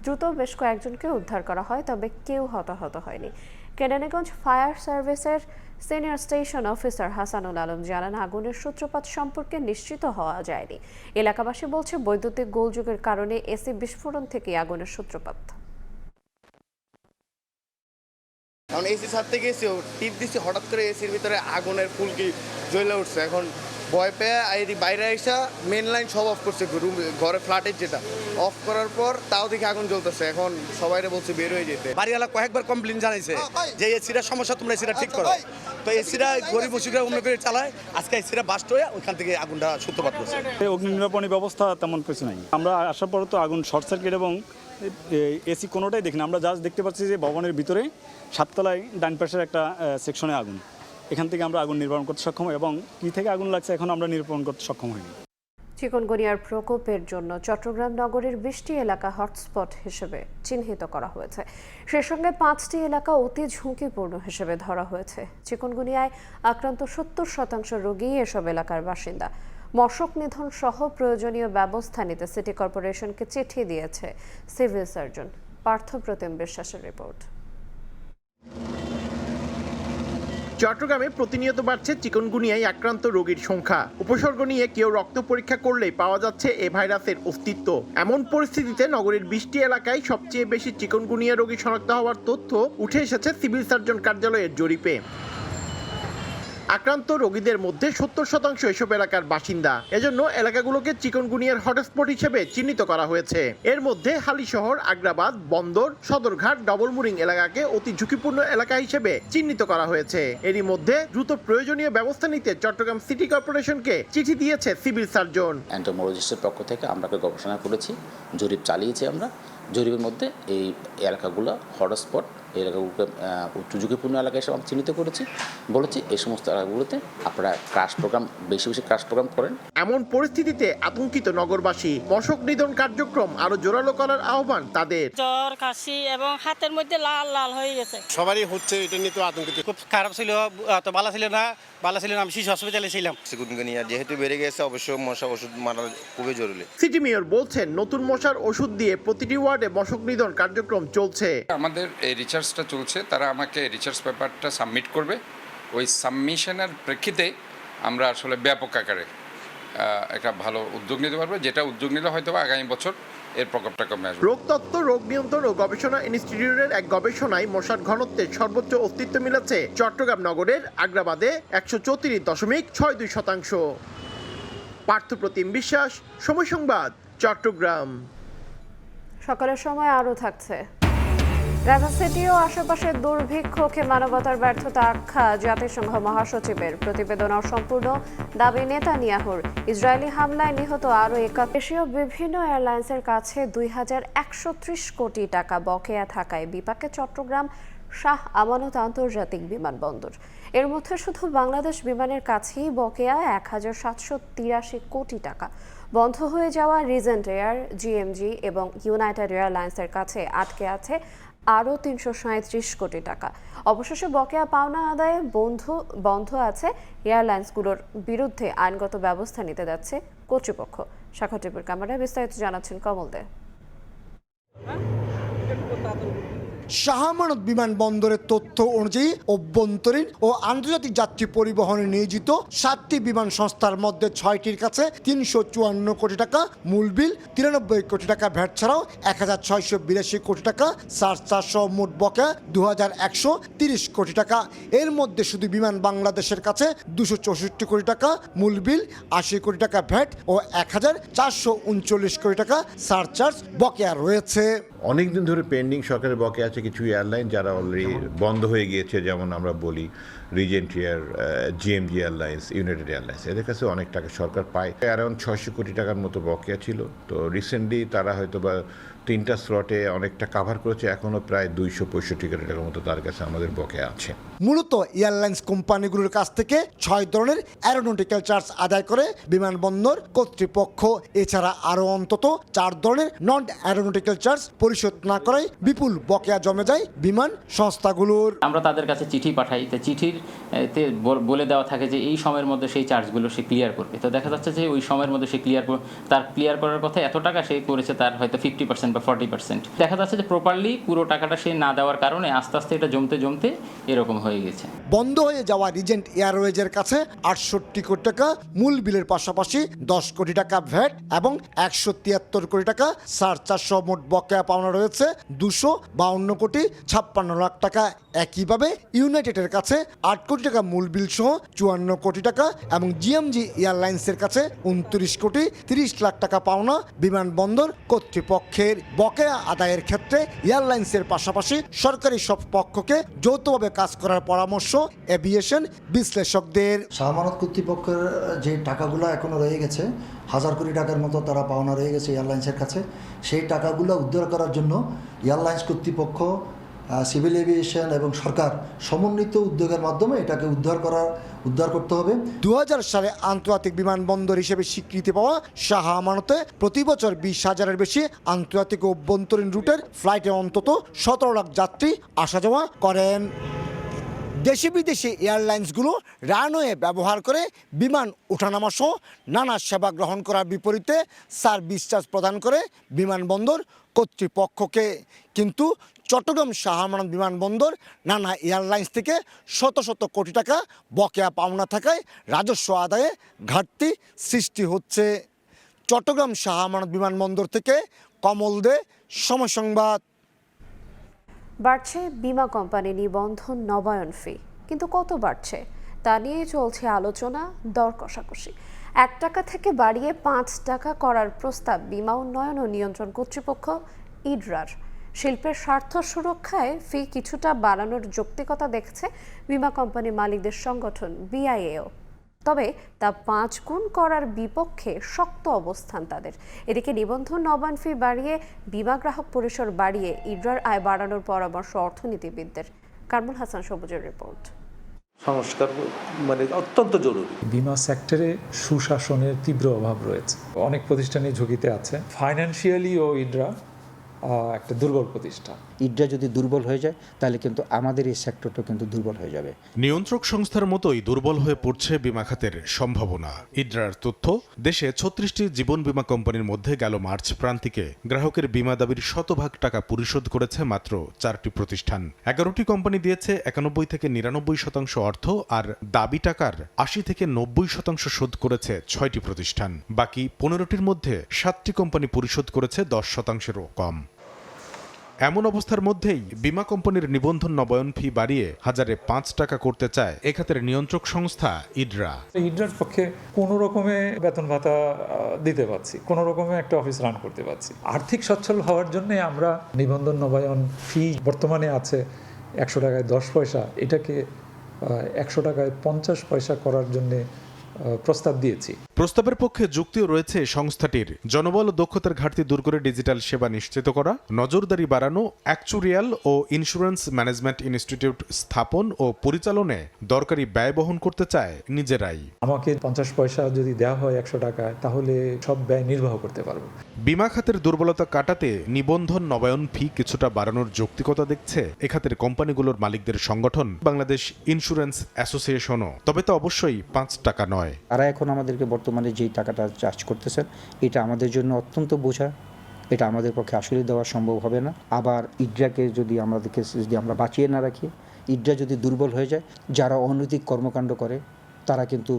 দ্রুত বেশ কয়েকজনকে উদ্ধার করা হয়, তবে কেউ হতাহত হয়নি। কেরানীগঞ্জ ফায়ার সার্ভিসের senior station officer Hasanul Alam জানান, আগুনের সূত্রপাত সম্পর্কে নিশ্চিত হওয়া যায়নি। এলাকাবাসী বলছে বৈদ্যুতিক গোলযোগের কারণে এসি বিস্ফোরণ থেকে আগুনের সূত্রপাত। কারণ এসি ছাড়তে গেছি, টিপ দিচ্ছি, হঠাৎ করে এসির ভিতরে আগুনের ফুলকি জ্বলে উঠছে। এখন ভয় পেয়ে বাইরে এসে মেন লাইন সব অফ করছে, ঘরে ফ্ল্যাটের যেটা অফ করার পর তাও দেখে আগুন জ্বলতেছে। এখন সবাই বলছে বের হয়ে যেতে। বাড়িওয়ালা কয়েকবার কমপ্লেন জানাইছে যে এসিটা সমস্যা, তোমরা এসিটা ঠিক করো। তো এসিটা গরিব মুসিরা অন্য করে চালায়, আজকে এসিটা বাস্ট হয়ে ওইখান থেকে আগুনটা সূত্রপাত করছে। অগ্নি নিরাপত্তা ব্যবস্থা তেমন কিছু নাই। আমরা আসার পর তো আগুন শর্ট সার্কিট এবং এসি কোনোটাই দেখি না। আমরা জাস্ট দেখতে পাচ্ছি যে ভবনের ভিতরে 7 তলায় ডান পাশের একটা সেকশনে আগুন। এখান থেকে আমরা আগুন নির্বাপন করতে সক্ষম, এবং কি থেকে আগুন লাগছে এখন আমরা নির্বাপন করতে সক্ষম হইনি। চিকনগুনিয়ার প্রকোপের জন্য চট্টগ্রাম নগরের 20টি এলাকা হটস্পট হিসেবে চিহ্নিত করা হয়েছে। সে সঙ্গে 5টি এলাকা অতি ঝুঁকিপূর্ণ হিসেবে ধরা হয়েছে। চিকনগুনিয়ায় আক্রান্ত 70% রোগী এসব এলাকার বাসিন্দা। মশক নিধন সহ প্রয়োজনীয় ব্যবস্থা নিতে সিটি কর্পোরেশনকে চিঠি দিয়েছে সিভিল সার্জন। পার্থপ্রতিম বিশ্বাসের রিপোর্ট। চট্টগ্রামে প্রতিনিয়ত বাড়ছে চিকনগুনিয়ায় আক্রান্ত রোগীর সংখ্যা। উপসর্গ নিয়ে কেউ রক্ত পরীক্ষা করলেই পাওয়া যাচ্ছে এ ভাইরাসের অস্তিত্ব। এমন পরিস্থিতিতে নগরের 20টি এলাকায় সবচেয়ে বেশি চিকনগুনিয়া রোগী শনাক্ত হওয়ার তথ্য উঠে এসেছে সিভিল সার্জন কার্যালয়ের জরিপে। আক্রান্ত রোগীদের মধ্যে 70% এসব এলাকার বাসিন্দা। এজন্য এলাকাগুলোকে চিকনগুনিয়ার হটস্পট হিসেবে চিহ্নিত করা হয়েছে। এর মধ্যে হালিশহর, আগ্রাবাদ, বন্দর, সদরঘাট, ডবলমুরিং এলাকাকে অতি ঝুঁকিপূর্ণ এলাকা হিসেবে চিহ্নিত করা হয়েছে। এরই মধ্যে দ্রুত প্রয়োজনীয় ব্যবস্থা নিতে চট্টগ্রাম সিটি কর্পোরেশনকে চিঠি দিয়েছে সিভিল সার্জন। এন্টোমোলজিস্টের পক্ষ থেকে আমরা গবেষণা করেছি, জরিপ চালিয়েছি। আমরা জরিপের মধ্যে এই এলাকাগুলো হটস্পট, এই এলাকাগুলোকে উচ্চ ঝুঁকিপূর্ণ এলাকা হিসেবে আমরা চিহ্নিত করেছি। বলেছি এই সমস্ত এলাকাগুলোতে আপনারা ক্রাশ প্রোগ্রাম বেশি ক্রাশ প্রোগ্রাম করেন। এমন পরিস্থিতিতে আতঙ্কিত নগরবাসী। মশক নিধন কার্যক্রম আরো জোরালো করার আহ্বান তাদের। জ্বর, কাশি এবং হাতের মধ্যে লাল লাল হয়ে গেছে। সবারই হচ্ছে, এটা নিয়ে তো আতঙ্কিত। খুব খারাপ ছিল, তো ভালো ছিল না। আমি শিশু হসপিটালে ছিলাম। চিকুনগুনিয়া যেহেতু বেড়ে গেছে, অবশ্যই মশা ওষুধ মারা খুবই জরুরি। সিটি মেয়র বলছেন, নতুন মশার ওষুধ দিয়ে প্রতিটি ওয়ার্ডে মশক নিধন কার্যক্রম চলছে। আমাদের এই রিসার্চটা চলছে, তারা আমাকে রিসার্চ পেপারটা সাবমিট করবে। ওই সাবমিশনের প্রেক্ষিতে আমরা আসলে ব্যাপক আকারে একটা ভালো উদ্যোগ নিতে পারবো, যেটা উদ্যোগ নিলে হয়তো আগামী বছর এর প্রকোপটা কমে আসবে। রোগতত্ত্ব, রোগ নিয়ন্ত্রণ ও গবেষণা ইনস্টিটিউটের এক গবেষণায় মশার ঘনত্বের সর্বোচ্চ অস্তিত্ব মিলেছে চট্টগ্রাম নগরের আগ্রাবাদে 134.62%। পার্থপ্রতিম বিশ্বাস, সময় সংবাদ, চট্টগ্রাম। সকালের সময় আরও থাকছে। গাজা সিটি ও আশেপাশের দুর্ভিক্ষকে মানবতার ব্যর্থতা আখ্যা জাতিসংঘ মহাসচিবের। প্রতিবেদন অসম্পূর্ণ, দাবি নেতানিয়াহুর। ইসরায়েলি হামলায় নিহত আরও এশীয় বিভিন্ন এয়ারলাইন্সের কাছে 2130 কোটি টাকা বকেয়া থাকায় বিপাকে চট্টগ্রাম শাহ আমানত আন্তর্জাতিক বিমানবন্দর। এর মধ্যে শুধু বাংলাদেশ বিমানের কাছেই বকেয়া 1783 কোটি টাকা। বন্ধ হয়ে যাওয়া রিজেন্ট এয়ার, জিএমজি এবং ইউনাইটেড এয়ারলাইন্সের কাছে আটকে আছে আরও 337 কোটি টাকা। অবশেষে বকেয়া পাওনা আদায়ে বন্ধ আছে এয়ারলাইন্সগুলোর বিরুদ্ধে আইনগত ব্যবস্থা নিতে যাচ্ছে কর্তৃপক্ষ। শাখা টিভির ক্যামেরায় বিস্তারিত জানাচ্ছেন কমল দে। শাহ আমানত বিমানবন্দরের তথ্য অনুযায়ী অভ্যন্তরীণ ও আন্তর্জাতিক যাত্রী পরিবহনে নিয়োজিত 7টি বিমান সংস্থার মধ্যে 6টির কাছে 354 কোটি টাকা মূল বিল, 93 কোটি টাকা ভ্যাট ছাড়াও 1682 কোটি টাকা সারচার্জ সহ মোট বকেয়া 2130 কোটি টাকা। এর মধ্যে শুধু বিমান বাংলাদেশের কাছে 264 কোটি টাকা মূল বিল, 80 কোটি টাকা ভ্যাট ও 1439 কোটি টাকা সারচার্জ বকেয়া রয়েছে। অনেকদিন ধরে পেন্ডিং সরকারের বকেয়া আছে কিছু এয়ারলাইন যারা অলরেডি বন্ধ হয়ে গিয়েছে, যেমন আমরা বলি Regent air, GMG airlines, United airlines. এদের কাছে অনেক টাকা সরকার পায়। অ্যারাউন্ড 600 কোটি টাকার মতো বকেয়া ছিল। তো রিসেন্টলি তারা হয়তো বা 3টা স্লটে অনেকটা কাভার করেছে। এখনও প্রায় 265 কোটি টাকার মতো তার কাছে আমাদের বকেয়া আছে। মূলত এয়ারলাইন্স কোম্পানিগুলোর কাছ থেকে 6 ধরনের অ্যারোনটিক্যাল চার্জ আদায় করে বিমানবন্দর কর্তৃপক্ষ। এছাড়া আরও অন্তত 4 ধরনের নন অ্যারোনটিক্যাল চার্জ পরিশোধ না করায় বিপুল বকেয়া জমে যায় বিমান সংস্থাগুলোর। আমরা তাদের কাছে চিঠি পাঠাই, তো চিঠির বলে দেওয়া থাকে যে এই সময়ের মধ্যে সেই চার্জগুলো সে ক্লিয়ার করবে। তো দেখা যাচ্ছে যে ওই সময়ের মধ্যে সে ক্লিয়ার করার কথা এত টাকা সে করেছে, তার হয়তো 50% বা 40%। দেখা যাচ্ছে যে প্রপারলি পুরো টাকাটা সে না দেওয়ার কারণে আস্তে আস্তে এটা জমতে এরকম হয়ে গেছে। বন্ধ হয়ে যাওয়া রিজেন্ট এয়ারওয়েজের কাছে 68 কোটি টাকা মূল বিলের পাশাপাশি 10 কোটি টাকা ভ্যাট এবং 173 কোটি টাকা সারচার্জ সহ মোট বকেয়া পাওনা রয়েছে 252 কোটি 56 লাখ টাকা। একইভাবে ইউনাইটেডের কাছে 8 কোটি টাকা মূল বিল সহ 54 কোটি টাকা এবং জিএমজি এয়ারলাইন্সের কাছে 29 কোটি 30 লাখ টাকা পাওনা বিমানবন্দর কর্তৃপক্ষের। বকেয়া আদায়ের ক্ষেত্রে এয়ারলাইন্সের পাশাপাশি সরকারি সব পক্ষকে যৌথভাবে কাজ করার পরামর্শ এভিয়েশন বিশ্লেষকদের। শাহ আমানত কর্তৃপক্ষের যে টাকাগুলো এখনো রয়ে গেছে, 1000 কোটি টাকার মতো তারা পাওনা রয়ে গেছে এয়ারলাইন্সের কাছে, সেই টাকাগুলো উদ্ধার করার জন্য এয়ারলাইন্স কর্তৃপক্ষ সিভিল এভিয়েশন এবং সরকার সমন্বিত উদ্যোগের মাধ্যমে এটাকে উদ্ধার করতে হবে। 2000 সালে আন্তর্জাতিক বিমানবন্দর হিসেবে স্বীকৃতি পাওয়া শাহ আমানতে প্রতি বছর 20,000-এর বেশি আন্তর্জাতিক ও অভ্যন্তরীণ রুটের ফ্লাইটে অন্তত 17 লাখ যাত্রী আসা যাওয়া করেন। দেশি বিদেশি এয়ারলাইন্সগুলো রানওয়ে ব্যবহার করে বিমান ওঠানামা সহ নানা সেবা গ্রহণ করার বিপরীতে সার্ভিস চার্জ প্রদান করে বিমানবন্দর কর্তৃপক্ষকে। কিন্তু চট্টগ্রাম শাহ আমানত বিমানবন্দর নানা এয়ারলাইন্স থেকে শত শত কোটি টাকা বকেয়া পাওনা থাকায় রাজস্ব আদায়ে ঘাটতি সৃষ্টি হচ্ছে। চট্টগ্রাম শাহ আমানত বিমানবন্দর থেকে কমল দে, সময় সংবাদ। বাড়ছে বিমা কোম্পানি নিবন্ধন নবায়ন ফি, কিন্তু কত বাড়ছে তা নিয়ে চলছে আলোচনা, দর কষাকষি। 1 টাকা থেকে বাড়িয়ে 5 টাকা করার প্রস্তাব বিমা উন্নয়ন ও নিয়ন্ত্রণ কর্তৃপক্ষ ইডরার। শিল্পের স্বার্থ সুরক্ষায় ফি কিছুটা বাড়ানোর যৌক্তিকতা দেখছে বিমা কোম্পানি মালিকদের সংগঠন বিআইএও। তবে তা 5 গুণ করার বিপক্ষে শক্ত অবস্থান তাদের। এদিকে নিবন্ধন নবায়ন ফি বাড়িয়ে বিমা গ্রাহক পরিসর বাড়িয়ে ইডরার আয় বাড়ানোর পরামর্শ অর্থনীতিবিদদের। কামরুল হাসান সবুজের রিপোর্ট। সংস্কার অত্যন্ত জরুরি। বিমা সেক্টরে সুশাসনের তীব্র অভাব রয়েছে, অনেক প্রতিষ্ঠানই ঝুঁকিতে আছে। ফাইন্যান্সিয়ালি ও ইডরা একটা দুর্বল প্রতিষ্ঠান। ইডরা যদি দুর্বল হয়ে যায় তাহলে কিন্তু আমাদের এই সেক্টরটা কিন্তু দুর্বল হয়ে যাবে। নিয়ন্ত্রক সংস্থার মতোই দুর্বল হয়ে পড়ছে বিমা খাতের সম্ভাবনা। ইডরার তথ্য, দেশে 36টি জীবন বীমা কোম্পানির মধ্যে গেল মার্চ প্রান্তিকে গ্রাহকের বীমা দাবির 100% টাকা পরিশোধ করেছে মাত্র 4টি প্রতিষ্ঠান। 11টি কোম্পানি দিয়েছে 91 থেকে 99% অর্থ, আর দাবি টাকার 80 থেকে 90% শোধ করেছে 6টি প্রতিষ্ঠান। বাকি 15টির মধ্যে 7টি কোম্পানি পরিশোধ করেছে 10%-এরও কম। এমন অবস্থার মধ্যেই বিমা কোম্পানির নিবন্ধন নবায়ন ফি বাড়িয়ে 1005 টাকা করতে চায় এ খাতের নিয়ন্ত্রক সংস্থা ইডরা। ইডরার পক্ষে কোনো রকমে বেতন ভাতা দিতে পারছি, কোনো রকমে একটা অফিস রান করতে পারছি। আর্থিক সচ্ছল হওয়ার জন্য আমরা নিবন্ধন নবায়ন ফি বর্তমানে আছে 100 টাকায় 10 পয়সা, এটাকে 100 টাকায় 50 পয়সা করার জন্য প্রস্তাব দিয়েছি। প্রস্তাবের পক্ষে যুক্তিও রয়েছে সংস্থাটির। জনবল ও দক্ষতার ঘাটতি দূর করে ডিজিটাল সেবা নিশ্চিত করা, নজরদারি বাড়ানো, অ্যাকচুরিয়াল ও ইন্স্যুরেন্স ম্যানেজমেন্ট ইনস্টিটিউট স্থাপন ও পরিচালনায় দরকারি ব্যয় বহন করতে চায় নিজেরাই। আমাকে 50 পয়সা যদি দেওয়া হয় 100 টাকায়, তাহলে সব ব্যয় নির্বাহ করতে পারবো। বিমা খাতের দুর্বলতা কাটাতে নিবন্ধন নবায়ন ফি কিছুটা বাড়ানোর যৌক্তিকতা দেখছে এ খাতের কোম্পানিগুলোর মালিকদের সংগঠন বাংলাদেশ ইন্স্যুরেন্স অ্যাসোসিয়েশনও। তবে তো অবশ্যই 5 টাকা নয়। তারা এখন আমাদেরকে বর্তমানে যেই টাকাটা চার্জ করতেছেন, এটা আমাদের জন্য অত্যন্ত বোঝা, এটা আমাদের পক্ষে আসলে দেওয়া সম্ভব হবে না। আবার ইডরাকে যদি আমরা বাঁচিয়ে না রাখি, ইডরা যদি দুর্বল হয়ে যায়, যারা অনৈতিক কর্মকাণ্ড করে তারা কিন্তু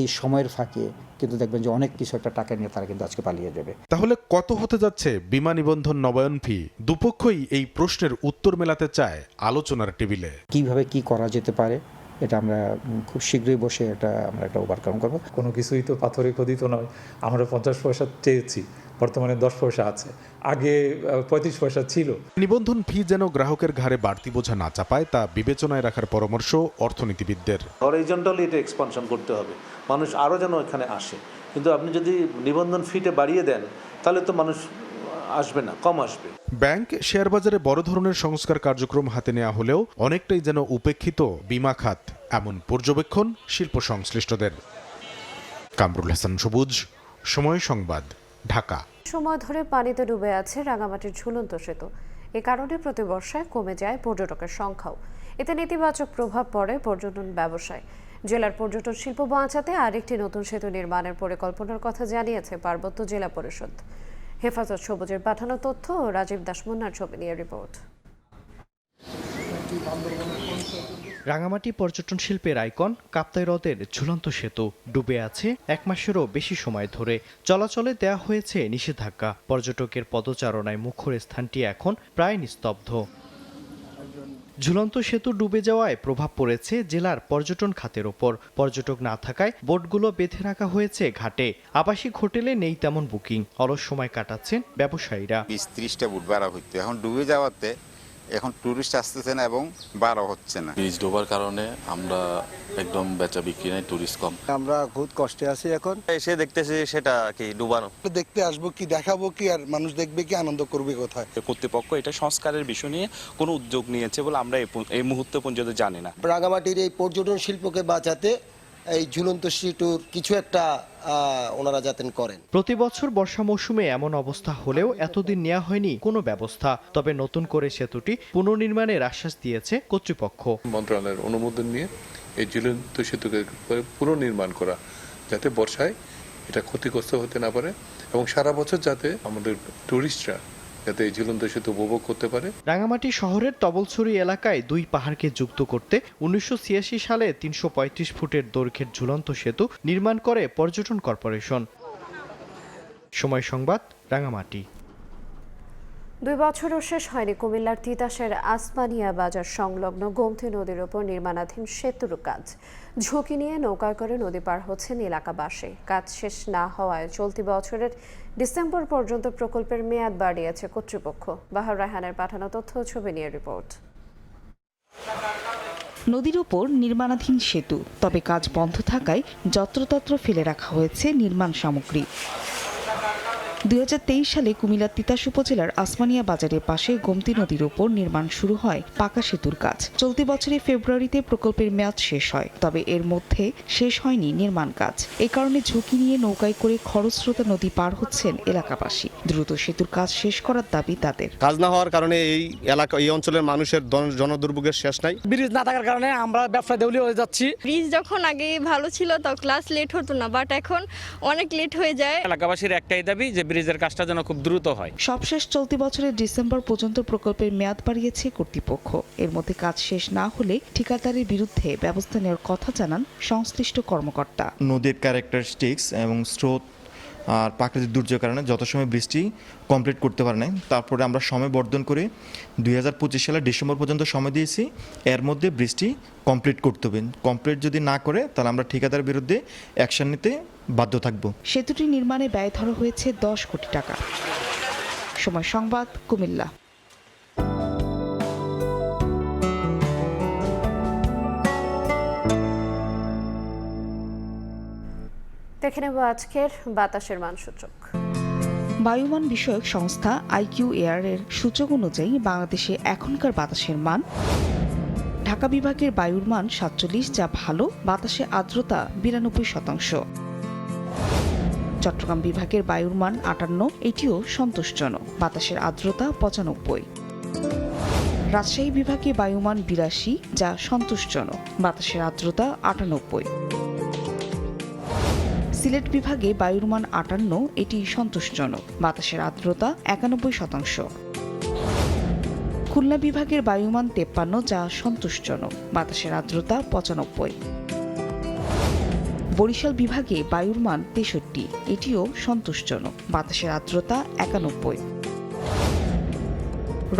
এই সময়ের ফাঁকে কিন্তু দেখবেন যে অনেক কিছু একটা টাকা নিয়ে তারা কিন্তু আজকে পালিয়ে যাবে। তাহলে কত হতে যাচ্ছে বিমা নিবন্ধন নবায়ন ফি? দুপক্ষই এই প্রশ্নের উত্তর মেলাতে চায় আলোচনার টেবিলে। কিভাবে কি করা যেতে পারে এটা আমরা খুব শীঘ্রই বসে আমরা একটা ওভারকাম করবো। কোনো কিছুই তো পাথরে খোদিত নয়। আমরা 50 পয়সা চেয়েছি, বর্তমানে 10 পয়সা আছে, আগে 35 পয়সা ছিল। নিবন্ধন ফি যেন গ্রাহকের ঘাড়ে বাড়তি বোঝা না চাপায় তা বিবেচনায় রাখার পরামর্শ অর্থনীতিবিদদের। হরাইজন্টালি এটা এক্সপানশন করতে হবে, মানুষ আরও যেন এখানে আসে। কিন্তু আপনি যদি নিবন্ধন ফিটা বাড়িয়ে দেন তাহলে তো মানুষ আসবে না, কম আসবে। ব্যাংক, শেয়ার বাজারে বড় ধরনের সংস্কার কার্যক্রম হাতে নেওয়া হলেও অনেকটাই যেন উপেক্ষিত বিমা খাত, এমন পর্যবেক্ষণ শিল্প সংশ্লিষ্টদের। কামরুল হাসান সবুজ, সময় সংবাদ, ঢাকা। সময় ধরে পানিতে ডুবে আছে রাঙামাটির ঝুলন্ত সেতু। এ কারণে প্রতি বর্ষায় কমে যায় পর্যটকের সংখ্যাও। এতে নেতিবাচক প্রভাব পড়ে পর্যটন ব্যবসায়। জেলার পর্যটন শিল্প বাঁচাতে আরেকটি নতুন সেতু নির্মাণের পরিকল্পনার কথা জানিয়েছে পার্বত্য জেলা পরিষদ। হেফাজত সবুজের পাঠানো তথ্য ও রাজীব দাসমুন্নার ছবি নিয়ে রিপোর্ট। রাঙামাটি পর্যটন শিল্পের আইকন কাপ্তাই হ্রদের ঝুলন্ত সেতু ডুবে আছে 1 মাসেরও বেশি সময় ধরে। চলাচলে দেয়া হয়েছে নিষেধাজ্ঞা। পর্যটকের পদচারণায় মুখর স্থানটি এখন প্রায় নিস্তব্ধ। ঝুলন্ত সেতু ডুবে যাওয়ায় প্রভাব পড়েছে জেলার পর্যটন খাতের ওপর। পর্যটক না থাকায় বোটগুলো বেঁধে রাখা হয়েছে ঘাটে। আবাসিক হোটেলে নেই তেমন বুকিং। অলস সময় কাটাচ্ছেন ব্যবসায়ীরা। 20-30টা বুট ভাড়া হইতো, এখন ডুবে যাওয়াতে এখন টুরিস্ট আসতেছে না এবং ভাড়া হচ্ছে না। বীজ ডোবার কারণে আমরা একদম বেচা বিক্রি নাই, টুরিস্ট কম। আমরা বহুত কষ্টে আছি এখন। এসে দেখতেছি সেটা কি ডুবানো। দেখতে আসবো কি, দেখাবো কি, আর মানুষ দেখবে কি, আনন্দ করবে কোথায়। কর্তৃপক্ষ এটা সংস্কারের বিষয় নিয়ে কোনো উদ্যোগ নিয়েছে বলে আমরা এই মুহূর্তে পর্যন্ত জানি না। রাঙামাটির এই পর্যটন শিল্পকে বাঁচাতে এই ঝুলন্ত সেতুর কিছু একটা ওনারা যাতে করেন। প্রতি বছর বর্ষা মৌসুমে এমন অবস্থা হলেও এতদিন নেওয়া হয়নি কোনো ব্যবস্থা। তবে নতুন করে সেতুটি পুনর্নির্মাণের আশ্বাস দিয়েছে কর্তৃপক্ষ। মন্ত্রণালয়ের অনুমোদন নিয়ে এই ঝুলন্ত সেতুকে পুনর্নির্মাণ করা, যাতে বর্ষায় এটা ক্ষতিগ্রস্ত হতে না পারে এবং সারা বছর যাতে আমাদের টুরিস্টরা যাতে এই ঝুলন্ত সেতু উপভোগ করতে পারে। রাঙামাটি শহরের তবলছড়ি এলাকায় দুই পাহাড়কে যুক্ত করতে 1986 সালে 335 ফুটের দৈর্ঘ্যের ঝুলন্ত সেতু নির্মাণ করে পর্যটন কর্পোরেশন। সময় সংবাদ, রাঙামাটি। 2 বছরও শেষ হয়নি কুমিল্লার তিতাসের আসমানিয়া বাজার সংলগ্ন গোমতী নদীর ওপর নির্মাণাধীন সেতুর কাজ। ঝুঁকি নিয়ে নৌকায় করে নদী পার হচ্ছেন এলাকাবাসী। কাজ শেষ না হওয়ায় চলতি বছরের ডিসেম্বর পর্যন্ত প্রকল্পের মেয়াদ বাড়িয়েছে কর্তৃপক্ষ। বাহার রায়হানের পাঠানো তথ্য ছবি নিয়ে রিপোর্ট। নদীর ওপর নির্মাণাধীন সেতু, তবে কাজ বন্ধ থাকায় যত্রতত্র ফেলে রাখা হয়েছে নির্মাণ সামগ্রী। 2023 সালে কুমিল্লার তিতাস উপজেলার আসমানিয়া বাজারের পাশে গোমতী নদীর ওপর নির্মাণ শুরু হয় পাকা সেতুর কাজ। চলতি বছরের ফেব্রুয়ারিতে প্রকল্পের মেয়াদ শেষ হয়, তবে এর মধ্যে শেষ হয়নি নির্মাণ কাজ। এই কারণে ঝুঁকি নিয়ে নৌকায় করে খরস্রোতা নদী পার হচ্ছেন এলাকাবাসী। দ্রুত সেতুর কাজ শেষ করার দাবি তাদের। কাজ না হওয়ার কারণে এই অঞ্চলের মানুষের জনদুর্ভোগের শেষ নাই। ব্রিজ না থাকার কারণে আমরা ব্যবসা দেউলিয়া হয়ে যাচ্ছি। ব্রিজ যখন আগে ভালো ছিল তো ক্লাস লেট হতো না, বাট এখন অনেক লেট হয়ে যায়। এলাকাবাসীর একটাই দাবি যে ব্রিজের কাজটা যেন খুব দ্রুত হয়। সবশেষ চলতি বছরের ডিসেম্বর পর্যন্ত প্রকল্পের মেয়াদ বাড়িয়েছে কর্তৃপক্ষ। এর মধ্যে কাজ শেষ না হলে ঠিকাদারের বিরুদ্ধে ব্যবস্থা নেওয়ার কথা জানান সংশ্লিষ্ট কর্মকর্তা। নদীর ক্যারেক্টারিস্টিক্স এবং স্রোত আর প্রাকৃতিক দুর্যোগের কারণে যত সময় বৃষ্টি কমপ্লিট করতে পারে নাই, তারপরে আমরা সময় বর্ধন করে 2025 সালের ডিসেম্বর পর্যন্ত সময় দিয়েছি। এর মধ্যে বৃষ্টি কমপ্লিট করতে হবে। কমপ্লিট যদি না করে তাহলে আমরা ঠিকাদারের বিরুদ্ধে অ্যাকশন নিতে বাধ্য থাকব। সেতুটি নির্মাণে ব্যয় ধরা হয়েছে 10 কোটি টাকা। সময় সংবাদ, কুমিল্লা। দেখে নেব আজকের বাতাসের মানসূচক। বায়ুমান বিষয়ক সংস্থা IQAir এর সূচক অনুযায়ী বাংলাদেশে এখনকার বাতাসের মান: ঢাকা বিভাগের বায়ুর মান 47, যা ভালো, বাতাসে আর্দ্রতা 92%। চট্টগ্রাম বিভাগের বায়ুর মান 58, এটিও সন্তোষজনক, বাতাসের আর্দ্রতা 95। রাজশাহী বিভাগে বায়ুমান 82, যা সন্তোষজনক, বাতাসের আর্দ্রতা 98। সিলেট বিভাগে বায়ুর মান 58, এটি সন্তোষজনক, বাতাসের আর্দ্রতা 91%। খুলনা বিভাগের বায়ুমান 53, যা সন্তোষজনক, বাতাসের আর্দ্রতা 95। বরিশাল বিভাগে বায়ুর মান 63, এটিও সন্তোষজনক, বাতাসের আর্দ্রতা 91।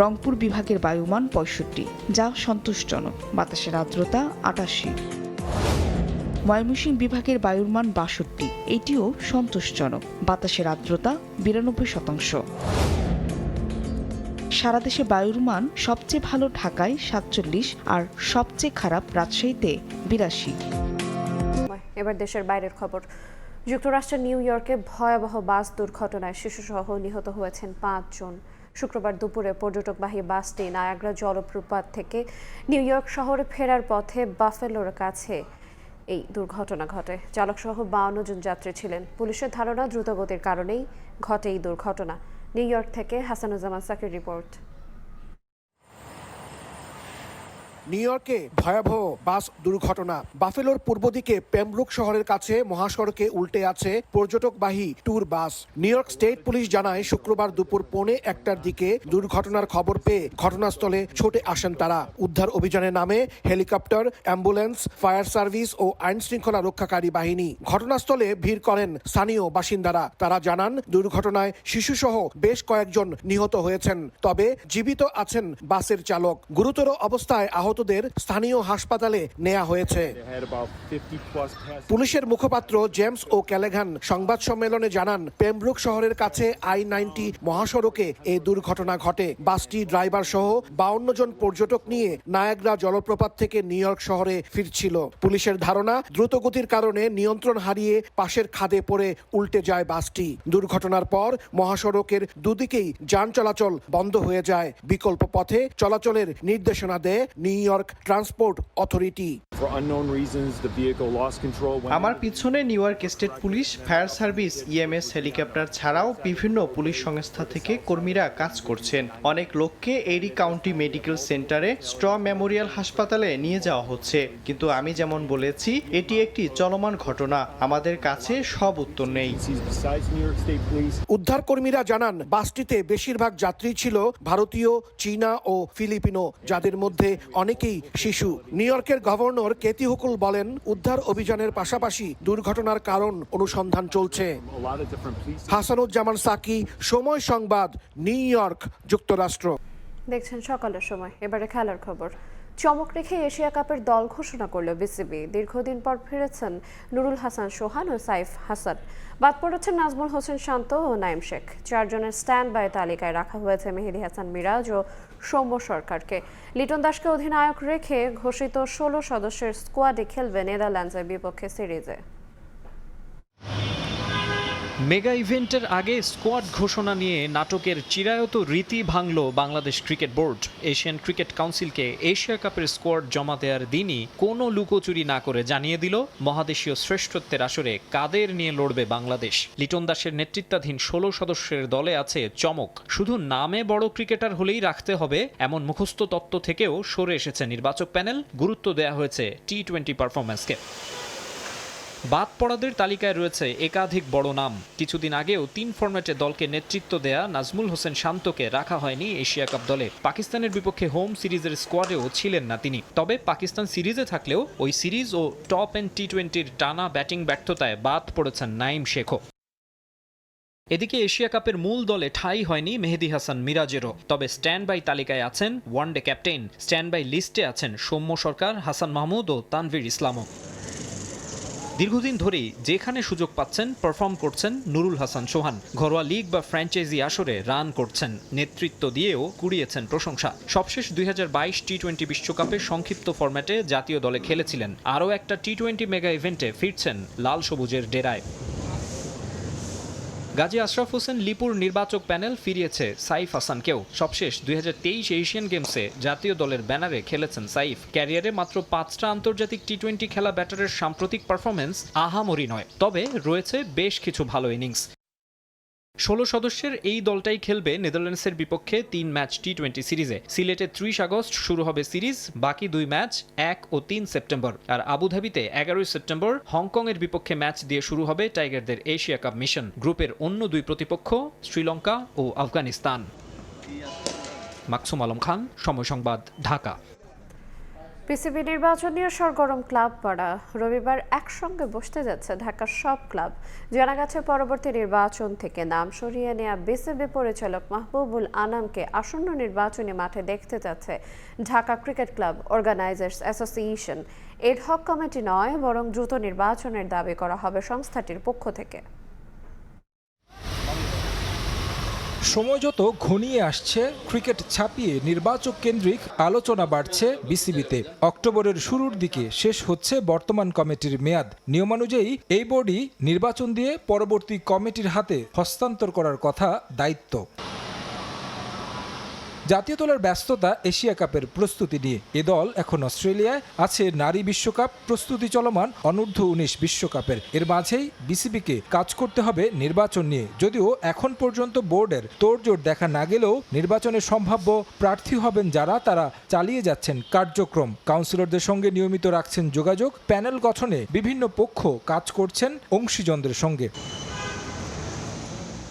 রংপুর বিভাগের বায়ুমান 65, যা সন্তোষজনক, বাতাসের আর্দ্রতা 88। ময়মনসিংহ বিভাগের বায়ুর মান 62, এটিও সন্তোষজনক, বাতাসের আর্দ্রতা 92%। সারা দেশে বায়ুর মান সবচেয়ে ভালো ঢাকায় 47 আর সবচেয়ে খারাপ রাজশাহীতে 82। এবার দেশের বাইরের খবর। যুক্তরাষ্ট্রের নিউ ইয়র্কে ভয়াবহ বাস দুর্ঘটনায় শিশুসহ নিহত হয়েছেন 5 জন। শুক্রবার দুপুরে পর্যটকবাহী বাসটি নায়াগ্রা জলপ্রপাত থেকে নিউ ইয়র্ক শহরে ফেরার পথে বাফেলোর কাছে এই দুর্ঘটনা ঘটে। চালকসহ 52 জন যাত্রী ছিলেন। পুলিশের ধারণা দ্রুতগতির কারণেই ঘটে এই দুর্ঘটনা। নিউ ইয়র্ক থেকে হাসানুজ্জামান সাকির রিপোর্ট। নিউ ইয়র্কে ভয়াবহ বাস দুর্ঘটনা। বাফেলোর পূর্ব দিকে পেমব্রুক শহরের কাছে মহাসড়কে উল্টে আছে পর্যটকবাহী ট্যুর বাস। নিউ ইয়র্ক স্টেট পুলিশ জানায় শুক্রবার দুপুর 1:45টার দিকে দুর্ঘটনার খবর পেয়ে ঘটনাস্থলে ছুটে আসেন তারা। উদ্ধার অভিযানে নামে হেলিকপ্টার, অ্যাম্বুলেন্স, ফায়ার সার্ভিস ও আইন শৃঙ্খলা রক্ষাকারী বাহিনী। ঘটনাস্থলে ভিড় করেন স্থানীয় বাসিন্দারা। তারা জানান দুর্ঘটনায় শিশুসহ বেশ কয়েকজন নিহত হয়েছেন, তবে জীবিত আছেন বাসের চালক। গুরুতর অবস্থায় আহত আহতদের স্থানীয় হাসপাতালে নেওয়া হয়েছে। পুলিশের মুখপাত্র জেমস ও ক্যালেঘান সংবাদ সম্মেলনে জানান, পেমব্রুক শহরের কাছে I-90 মহাসড়কে এই দুর্ঘটনা ঘটে। বাসটি ড্রাইভার সহ 52 জন পর্যটক নিয়ে নায়াগ্রা জলপ্রপাত থেকে নিউ ইয়র্ক শহরে ফিরছিল। পুলিশের ধারণা, দ্রুতগতির কারণে নিয়ন্ত্রণ হারিয়ে পাশের খাদে পড়ে উল্টে যায় বাসটি। দুর্ঘটনার পর মহাসড়কের দুদিকেই যান চলাচল বন্ধ হয়ে যায়। বিকল্প পথে চলাচলের নির্দেশনা দেয় নিউ ইয়র্ক ট্রান্সপোর্ট অথরিটি। আমার পিছনে new York state police, fire service, EMS, helicopter ছাড়াও বিভিন্ন পুলিশ সংস্থা থেকে কর্মীরা কাজ করছেন। অনেক লোককে এরি কাউন্টি মেডিকেল সেন্টারে, স্ট্র মেমোরিয়াল হাসপাতালে নিয়ে যাওয়া হচ্ছে। কিন্তু আমি যেমন বলেছি, এটি একটি চলমান ঘটনা, আমাদের কাছে সব উত্তর নেই। উদ্ধার কর্মীরা জানান, বাসটিতে বেশিরভাগ যাত্রী ছিল ভারতীয়, চীনা ও ফিলিপিনো, যাদের মধ্যে অনেকেই শিশু। নিউ ইয়র্কের গভর্নর কেতি হুকুল বলেন, উদ্ধার অভিযানের পাশাপাশি দুর্ঘটনার কারণ অনুসন্ধান চলছে। হাসানুজ্জামান সাকি, সময় সংবাদ, নিউ ইয়র্ক, যুক্তরাষ্ট্র। দেখছেন সকালের সময়। এবারে খেলার খবর। চমক রেখে এশিয়া কাপের দল ঘোষণা করল বিসিবি। দীর্ঘদিন পর ফিরেছেন নুরুল হাসান সোহান ও সাইফ হাসান। বাদ পড়েছেন নাজমুল হোসেন শান্ত ও নাইম শেখ। 4 জনের স্ট্যান্ড বাই তালিকায় রাখা হয়েছে মেহেদী হাসান মিরাজ ও সৌম্য সরকারকে। লিটন দাসকে অধিনায়ক রেখে ঘোষিত 16 সদস্যের স্কোয়াডে খেলবে নেদারল্যান্ডসের বিপক্ষে সিরিজে। মেগা ইভেন্টের আগে স্কোয়াড ঘোষণা নিয়ে নাটকের চিরায়ত রীতি ভাঙল Bangladesh cricket board. Asian cricket কাউন্সিলকে এশিয়া কাপের স্কোয়াড জমা দেওয়ার দিনই কোনো লুকোচুরি না করে জানিয়ে দিল মহাদেশীয় শ্রেষ্ঠত্বের আসরে কাদের নিয়ে লড়বে বাংলাদেশ। লিটন দাসের নেতৃত্বাধীন 16 সদস্যের দলে আছে চমক। শুধু নামে বড় ক্রিকেটার হলেই রাখতে হবে এমন মুখস্থ তত্ত্ব থেকেও সরে এসেছে নির্বাচক প্যানেল। গুরুত্ব দেওয়া হয়েছে T20 পারফরম্যান্সকে। বাদ পড়াদের তালিকায় রয়েছে একাধিক বড় নাম। কিছুদিন আগেও 3 ফরম্যাটে দলকে নেতৃত্ব দেয়া নাজমুল হোসেন শান্তকে রাখা হয়নি এশিয়া কাপ দলে। পাকিস্তানের বিপক্ষে হোম সিরিজের স্কোয়াডেও ছিলেন না তিনি। তবে পাকিস্তান সিরিজে থাকলেও ওই সিরিজ ও টপ এন্ড T20-র টানা ব্যাটিং ব্যর্থতায় বাদ পড়েছেন নাইম শেখও। এদিকে এশিয়া কাপের মূল দলে ঠাঁই হয়নি মেহেদী হাসান মিরাজেরও। তবে স্ট্যান্ড বাই তালিকায় আছেন ওয়ানডে ক্যাপ্টেন। স্ট্যান্ড বাই লিস্টে আছেন সৌম্য সরকার, হাসান মাহমুদ ও তানভীর ইসলামও। দীর্ঘদিন ধরেই যেখানে সুযোগ পাচ্ছেন পারফর্ম করছেন নুরুল হাসান সোহান। ঘরোয়া লিগ বা ফ্র্যাঞ্চাইজি আসরে রান করছেন, নেতৃত্ব দিয়েও কুড়িয়েছেন প্রশংসা। সবশেষ 2022 T20 বিশ্বকাপে সংক্ষিপ্ত ফরম্যাটে জাতীয় দলে খেলেছিলেন। আরও একটা T20 মেগা ইভেন্টে ফিরছেন লাল সবুজের ডেরায়। গাজী আশরাফ হোসেন লিপুর নির্বাচক প্যানেল ফিরিয়েছে সাইফ হাসানকেও। সবশেষ 2023 এশিয়ান গেমসে জাতীয় দলের ব্যানারে খেলেছেন সাইফ। ক্যারিয়ারে মাত্র 5টা আন্তর্জাতিক T20 খেলা ব্যাটারের সাম্প্রতিক পারফরম্যান্স আহামরি নয়, তবে রয়েছে বেশ কিছু ভালো ইনিংস। 16 সদস্যের এই দলটাই খেলবে নেদারল্যান্ডসের বিপক্ষে 3 ম্যাচ T20 সিরিজে। সিলেটে 30 আগস্ট শুরু হবে সিরিজ, বাকি 2 ম্যাচ 1 ও 3 সেপ্টেম্বর। আর আবুধাবিতে 11 সেপ্টেম্বর হংকংয়ের বিপক্ষে ম্যাচ দিয়ে শুরু হবে টাইগারদের এশিয়া কাপ মিশন। গ্রুপের অন্য 2 প্রতিপক্ষ শ্রীলঙ্কা ও আফগানিস্তান। মাকসুম আলম খান, সময় সংবাদ, ঢাকা। পিসিবি নির্বাচন নিয়ে সরগরম ক্লাব পাড়া। রবিবার একসঙ্গে বসতে যাচ্ছে ঢাকার সব ক্লাব। জানা গেছে, পরবর্তী নির্বাচন থেকে নাম সরিয়ে নেওয়া বিসিবি পরিচালক মাহবুবুল আনামকে আসন্ন নির্বাচনী মাঠে দেখতে যাচ্ছে Dhaka cricket club organisers association. Ad hoc committee নয়, বরং দ্রুত নির্বাচনের দাবি করা হবে সংস্থাটির পক্ষ থেকে। সময় যত ঘনিয়ে আসছে, ক্রিকেট ছাপিয়ে নির্বাচক কেন্দ্রিক আলোচনা বাড়ছে বিসিবিতে। অক্টোবরের শুরুর দিকে শেষ হচ্ছে বর্তমান কমিটির মেয়াদ। নিয়মানুযায়ী এই বোর্ডই নির্বাচন দিয়ে পরবর্তী কমিটির হাতে হস্তান্তর করার কথা দায়িত্ব। জাতীয় দলের ব্যস্ততা এশিয়া কাপের প্রস্তুতি নিয়ে। এ দল এখন অস্ট্রেলিয়ায় আছে নারী বিশ্বকাপ প্রস্তুতি চলমান অনূর্ধ্ব 19 বিশ্বকাপের। এর মাঝেই বিসিবিকে কাজ করতে হবে নির্বাচন নিয়ে। যদিও এখন পর্যন্ত বোর্ডের তোড়জোড় দেখা না গেলেও নির্বাচনে সম্ভাব্য প্রার্থী হবেন যারা, তারা চালিয়ে যাচ্ছেন কার্যক্রম। কাউন্সিলরদের সঙ্গে নিয়মিত রাখছেন যোগাযোগ। প্যানেল গঠনে বিভিন্ন পক্ষ কাজ করছেন অংশীজনদের সঙ্গে।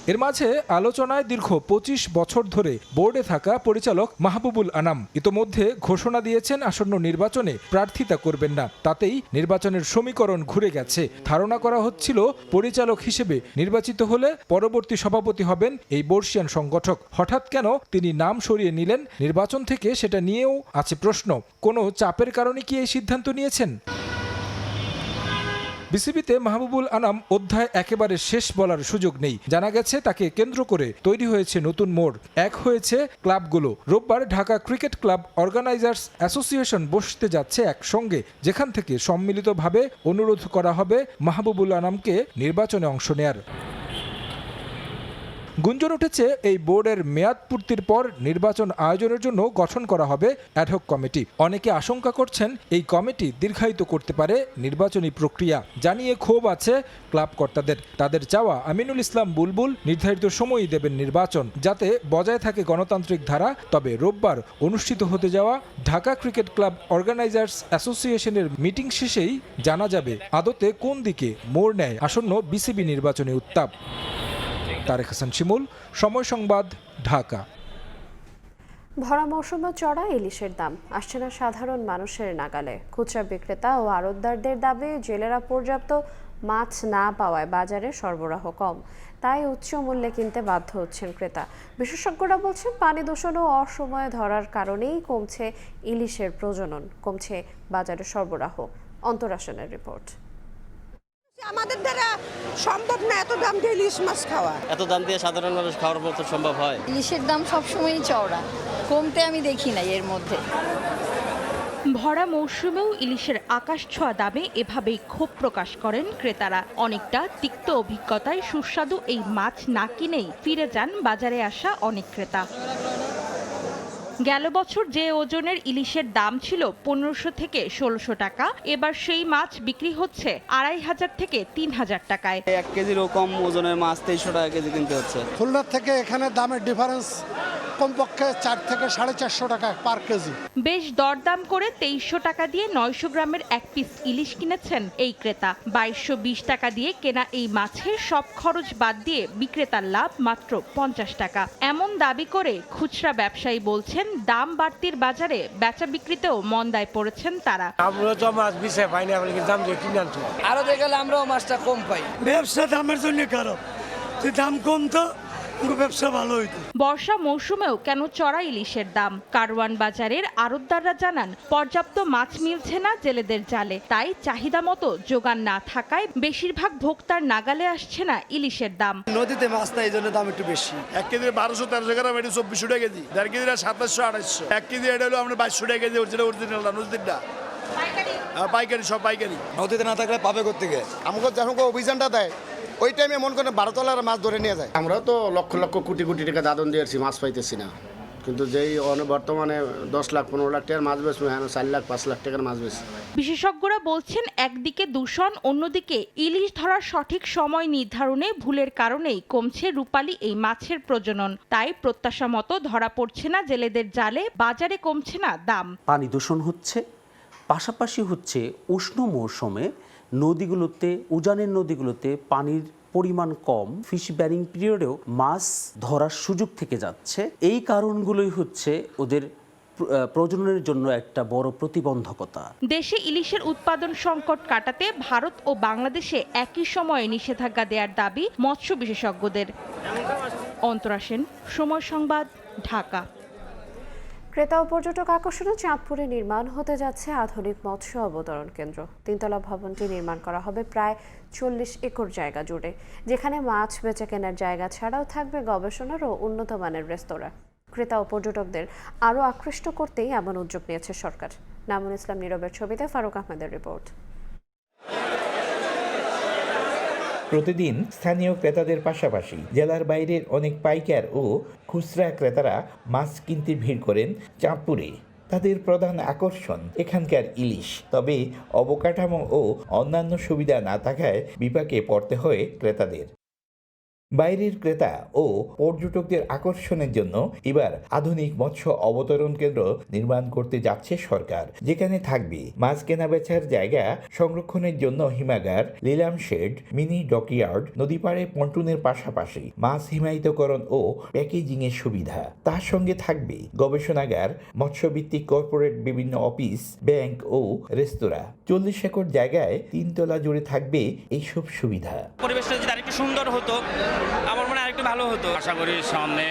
এর মাঝে আলোচনায় দীর্ঘ 25 বছর ধরে বোর্ডে থাকা পরিচালক মাহবুবুল আনাম ইতোমধ্যে ঘোষণা দিয়েছেন আসন্ন নির্বাচনে প্রার্থিতা করবেন না। তাতেই নির্বাচনের সমীকরণ ঘুরে গেছে। ধারণা করা হচ্ছিল পরিচালক হিসেবে নির্বাচিত হলে পরবর্তী সভাপতি হবেন এই বর্ষিয়ান সংগঠক। হঠাৎ কেন তিনি নাম সরিয়ে নিলেন নির্বাচন থেকে, সেটা নিয়েও আছে প্রশ্ন। কোনো চাপের কারণে কি এই সিদ্ধান্ত নিয়েছেন? বিসিবিতে মাহবুবুল আনাম অধ্যায় একেবারে শেষ বলার সুযোগ নেই। জানা গেছে তাকে কেন্দ্র করে তৈরি হয়েছে নতুন মোড়, এক হয়েছে ক্লাবগুলো। রোববার Dhaka cricket club organisers association বসতে যাচ্ছে একসঙ্গে, যেখান থেকে সম্মিলিতভাবে অনুরোধ করা হবে মাহবুবুল আনামকে নির্বাচনে অংশ নেয়ার। গুঞ্জন উঠেছে এই বোর্ডের মেয়াদ পূর্তির পর নির্বাচন আয়োজনের জন্য গঠন করা হবে অ্যাডহক কমিটি। অনেকে আশঙ্কা করছেন এই কমিটি দীর্ঘায়িত করতে পারে নির্বাচনী প্রক্রিয়া। জানিয়ে ক্ষোভ আছে ক্লাব কর্তাদের। তাদের চাওয়া আমিনুল ইসলাম বুলবুল নির্ধারিত সময়ই দেবেন নির্বাচন, যাতে বজায় থাকে গণতান্ত্রিক ধারা। তবে রোববার অনুষ্ঠিত হতে যাওয়া ঢাকা ক্রিকেট ক্লাব অর্গানাইজার্স অ্যাসোসিয়েশনের মিটিং শেষেই জানা যাবে আদতে কোন দিকে মোড় নেয় আসন্ন বিসিবি নির্বাচনী উত্তাপ। তারেক হাসান শিমুল, সময় সংবাদ, ঢাকা। ভরা মৌসুমে চড়া ইলিশের দাম আসছে না সাধারণ মানুষের নাগালে। খুচরা বিক্রেতা ও আড়তদারদের দাবি, জেলেরা পর্যাপ্ত মাছ না পাওয়ায় বাজারে সরবরাহ কম, তাই উচ্চ মূল্যে কিনতে বাধ্য হচ্ছেন ক্রেতা। বিশেষজ্ঞরা বলছেন পানি দূষণ ও অসময়ে ধরার কারণেই কমছে ইলিশের প্রজনন, কমছে বাজারে সরবরাহ। অন্তরাসনের রিপোর্ট। আমাদের দ্বারা সম্ভব না এত দাম দিয়ে ইলিশ মাছ খাওয়া। এত দাম দিয়ে সাধারণ মানুষ খাওয়ার মতো সম্ভব হয়? ইলিশের দাম সবসময়ই চওড়া, কমতে আমি দেখি না এর মধ্যে। ভরা মৌসুমেও ইলিশের আকাশ ছোঁয়া দামে এভাবেই ক্ষোভ প্রকাশ করেন ক্রেতারা। অনেকটা তিক্ত অভিজ্ঞতায় সুস্বাদু এই মাছ না কিনেই ফিরে যান বাজারে আসা অনেক ক্রেতা। গেল বছর যে ওজনের ইলিশের দাম ছিল 1500 থেকে 1600 টাকা, এবার সেই মাছ বিক্রি হচ্ছে 2500 থেকে 3000 টাকায়। 1 কেজিরও কম ওজনের মাছ 2300 টাকা কেজি কিনতে হচ্ছে। খুলনা থেকে এখানে দামের ডিফারেন্স কমপক্ষে 4 থেকে 450 টাকা পার কেজি। বেশ দরদাম করে 2300 টাকা দিয়ে 900 গ্রামের এক পিস ইলিশ কিনেছেন এই ক্রেতা। 2220 টাকা দিয়ে কেনা এই মাছের সব খরচ বাদ দিয়ে বিক্রেতার লাভ মাত্র 50 টাকা। এমন দাবি করে খুচরা ব্যবসায়ী বলছেন দাম বাড়তির বাজারে বেচা বিক্রিতেও মন্দায় পড়েছেন তারা। আমরা তো মাছ বিছে পাই না, বলে দাম দিয়ে কিনে আনছি। আরো দেখলে আমরাও মাছটা কম পাই। ব্যবসা দামের জন্য খারাপ, যে দাম কম তো ব্যবসা ভালো হইতো। বর্ষা মৌসুমেও কেন চড়া ইলিশের দাম? কারওয়ান বাজারের আড়তদাররা জানান পর্যাপ্ত মাছ মিলছে না জেলেদের জালে, তাই চাহিদা মতো যোগান না থাকায় বেশিরভাগ ভোক্তার নাগালে আসছে না ইলিশের দাম। নদীতে মাছ না, এই জন্য দাম একটু বেশি। 1 কেজি 1200-1300 গ্রাম, এটা 2400 টাকা কেজি। 1.5 কেজি 2700-2800। 1 কেজি এটা হলো আমরা 2200 টাকা কেজি। অরিজিনালটা নদীরটা পাইকারি, সব পাইকারি। নদীতে না থাকলে পাবে করতে গিয়ে আমাকে যখন অভিযানটা দেয় ওই টাইমে মন করে 12 তলার মাছ ধরে নিয়ে যায়। আমরা তো লক্ষ লক্ষ কোটি কোটি টাকা দাদন দিয়েছি, মাছ পাইতেছি না। কিন্তু যেই বর্তমানে 10 লাখ 15 লাখ টাকার মাছ বেশি, 4 লাখ 5 লাখ টাকার মাছ বেশি। বিশেষজ্ঞরা বলছেন একদিকে দূষণ, অন্যদিকে ইলিশ ধরার সঠিক সময় নির্ধারণে ভুলের কারণেই কমছে রূপালী এই মাছের প্রজনন। তাই প্রত্যাশা মতো ধরা পড়ছে না জেলেদের জালে, বাজারে কমছে না দাম। পানি দূষণ হচ্ছে, পাশাপাশি হচ্ছে উষ্ণ মৌসুমে নদীগুলোতে, উজানের নদীগুলোতে পানির পরিমাণ কম, ফিশ ব্যারিং পিরিয়ডেও মাছ ধরার সুযোগ থেকে যাচ্ছে। এই কারণগুলোই হচ্ছে ওদের প্রজননের জন্য একটা বড় প্রতিবন্ধকতা। দেশে ইলিশের উৎপাদন সংকট কাটাতে ভারত ও বাংলাদেশে একই সময়ে নিষেধাজ্ঞা দেওয়ার দাবি মৎস্য বিশেষজ্ঞদের। অন্তরাসেন, সময় সংবাদ, ঢাকা। ক্রেতা ও পর্যটক আকর্ষণে চাঁদপুরে নির্মাণ হতে যাচ্ছে আধুনিক মৎস্য অবতরণ কেন্দ্র। 3তলা ভবনটি নির্মাণ করা হবে প্রায় 40 একর জায়গা জুড়ে, যেখানে মাছ বেচা কেনার জায়গা ছাড়াও থাকবে গবেষণার ও উন্নত মানের রেস্তোরাঁ। ক্রেতা ও পর্যটকদের আরও আকৃষ্ট করতেই এমন উদ্যোগ নিয়েছে সরকার। নামুল ইসলাম নীরবের ছবিতে ফারুক আহমেদের রিপোর্ট। প্রতিদিন স্থানীয় ক্রেতাদের পাশাপাশি জেলার বাইরের অনেক পাইকার ও খুচরা ক্রেতারা মাছ কিনতে ভিড় করেন চাঁদপুরে। তাদের প্রধান আকর্ষণ এখানকার ইলিশ। তবে অবকাঠামো ও অন্যান্য সুবিধা না থাকায় বিপাকে পড়তে হয় ক্রেতাদের। বাইরের ক্রেতা ও পর্যটকদের আকর্ষণের জন্য এবার আধুনিক মৎস্য অবতরণ কেন্দ্র নির্মাণ করতে যাচ্ছে সরকার, যেখানে থাকবে মাছ কেনা বেচার জায়গা, সংরক্ষণের জন্য হিমাগার, লিলাম শেড, মিনি ডকইয়ার্ড, নদী পাড়ে পন্টুনের পাশাপাশি মাছ হিমায়িতকরণ ও প্যাকেজিং এর সুবিধা। তার সঙ্গে থাকবে গবেষণাগার, মৎস্যভিত্তিক কর্পোরেট বিভিন্ন অফিস, ব্যাংক ও রেস্তোরাঁ। 40 একর জায়গায় 3 তলা জুড়ে থাকবে এইসব সুবিধা। পরিবেশটা যদি আরেকটু সুন্দর হতো, আমার মনে হয় আরেকটু ভালো হতো। আশা করি সামনে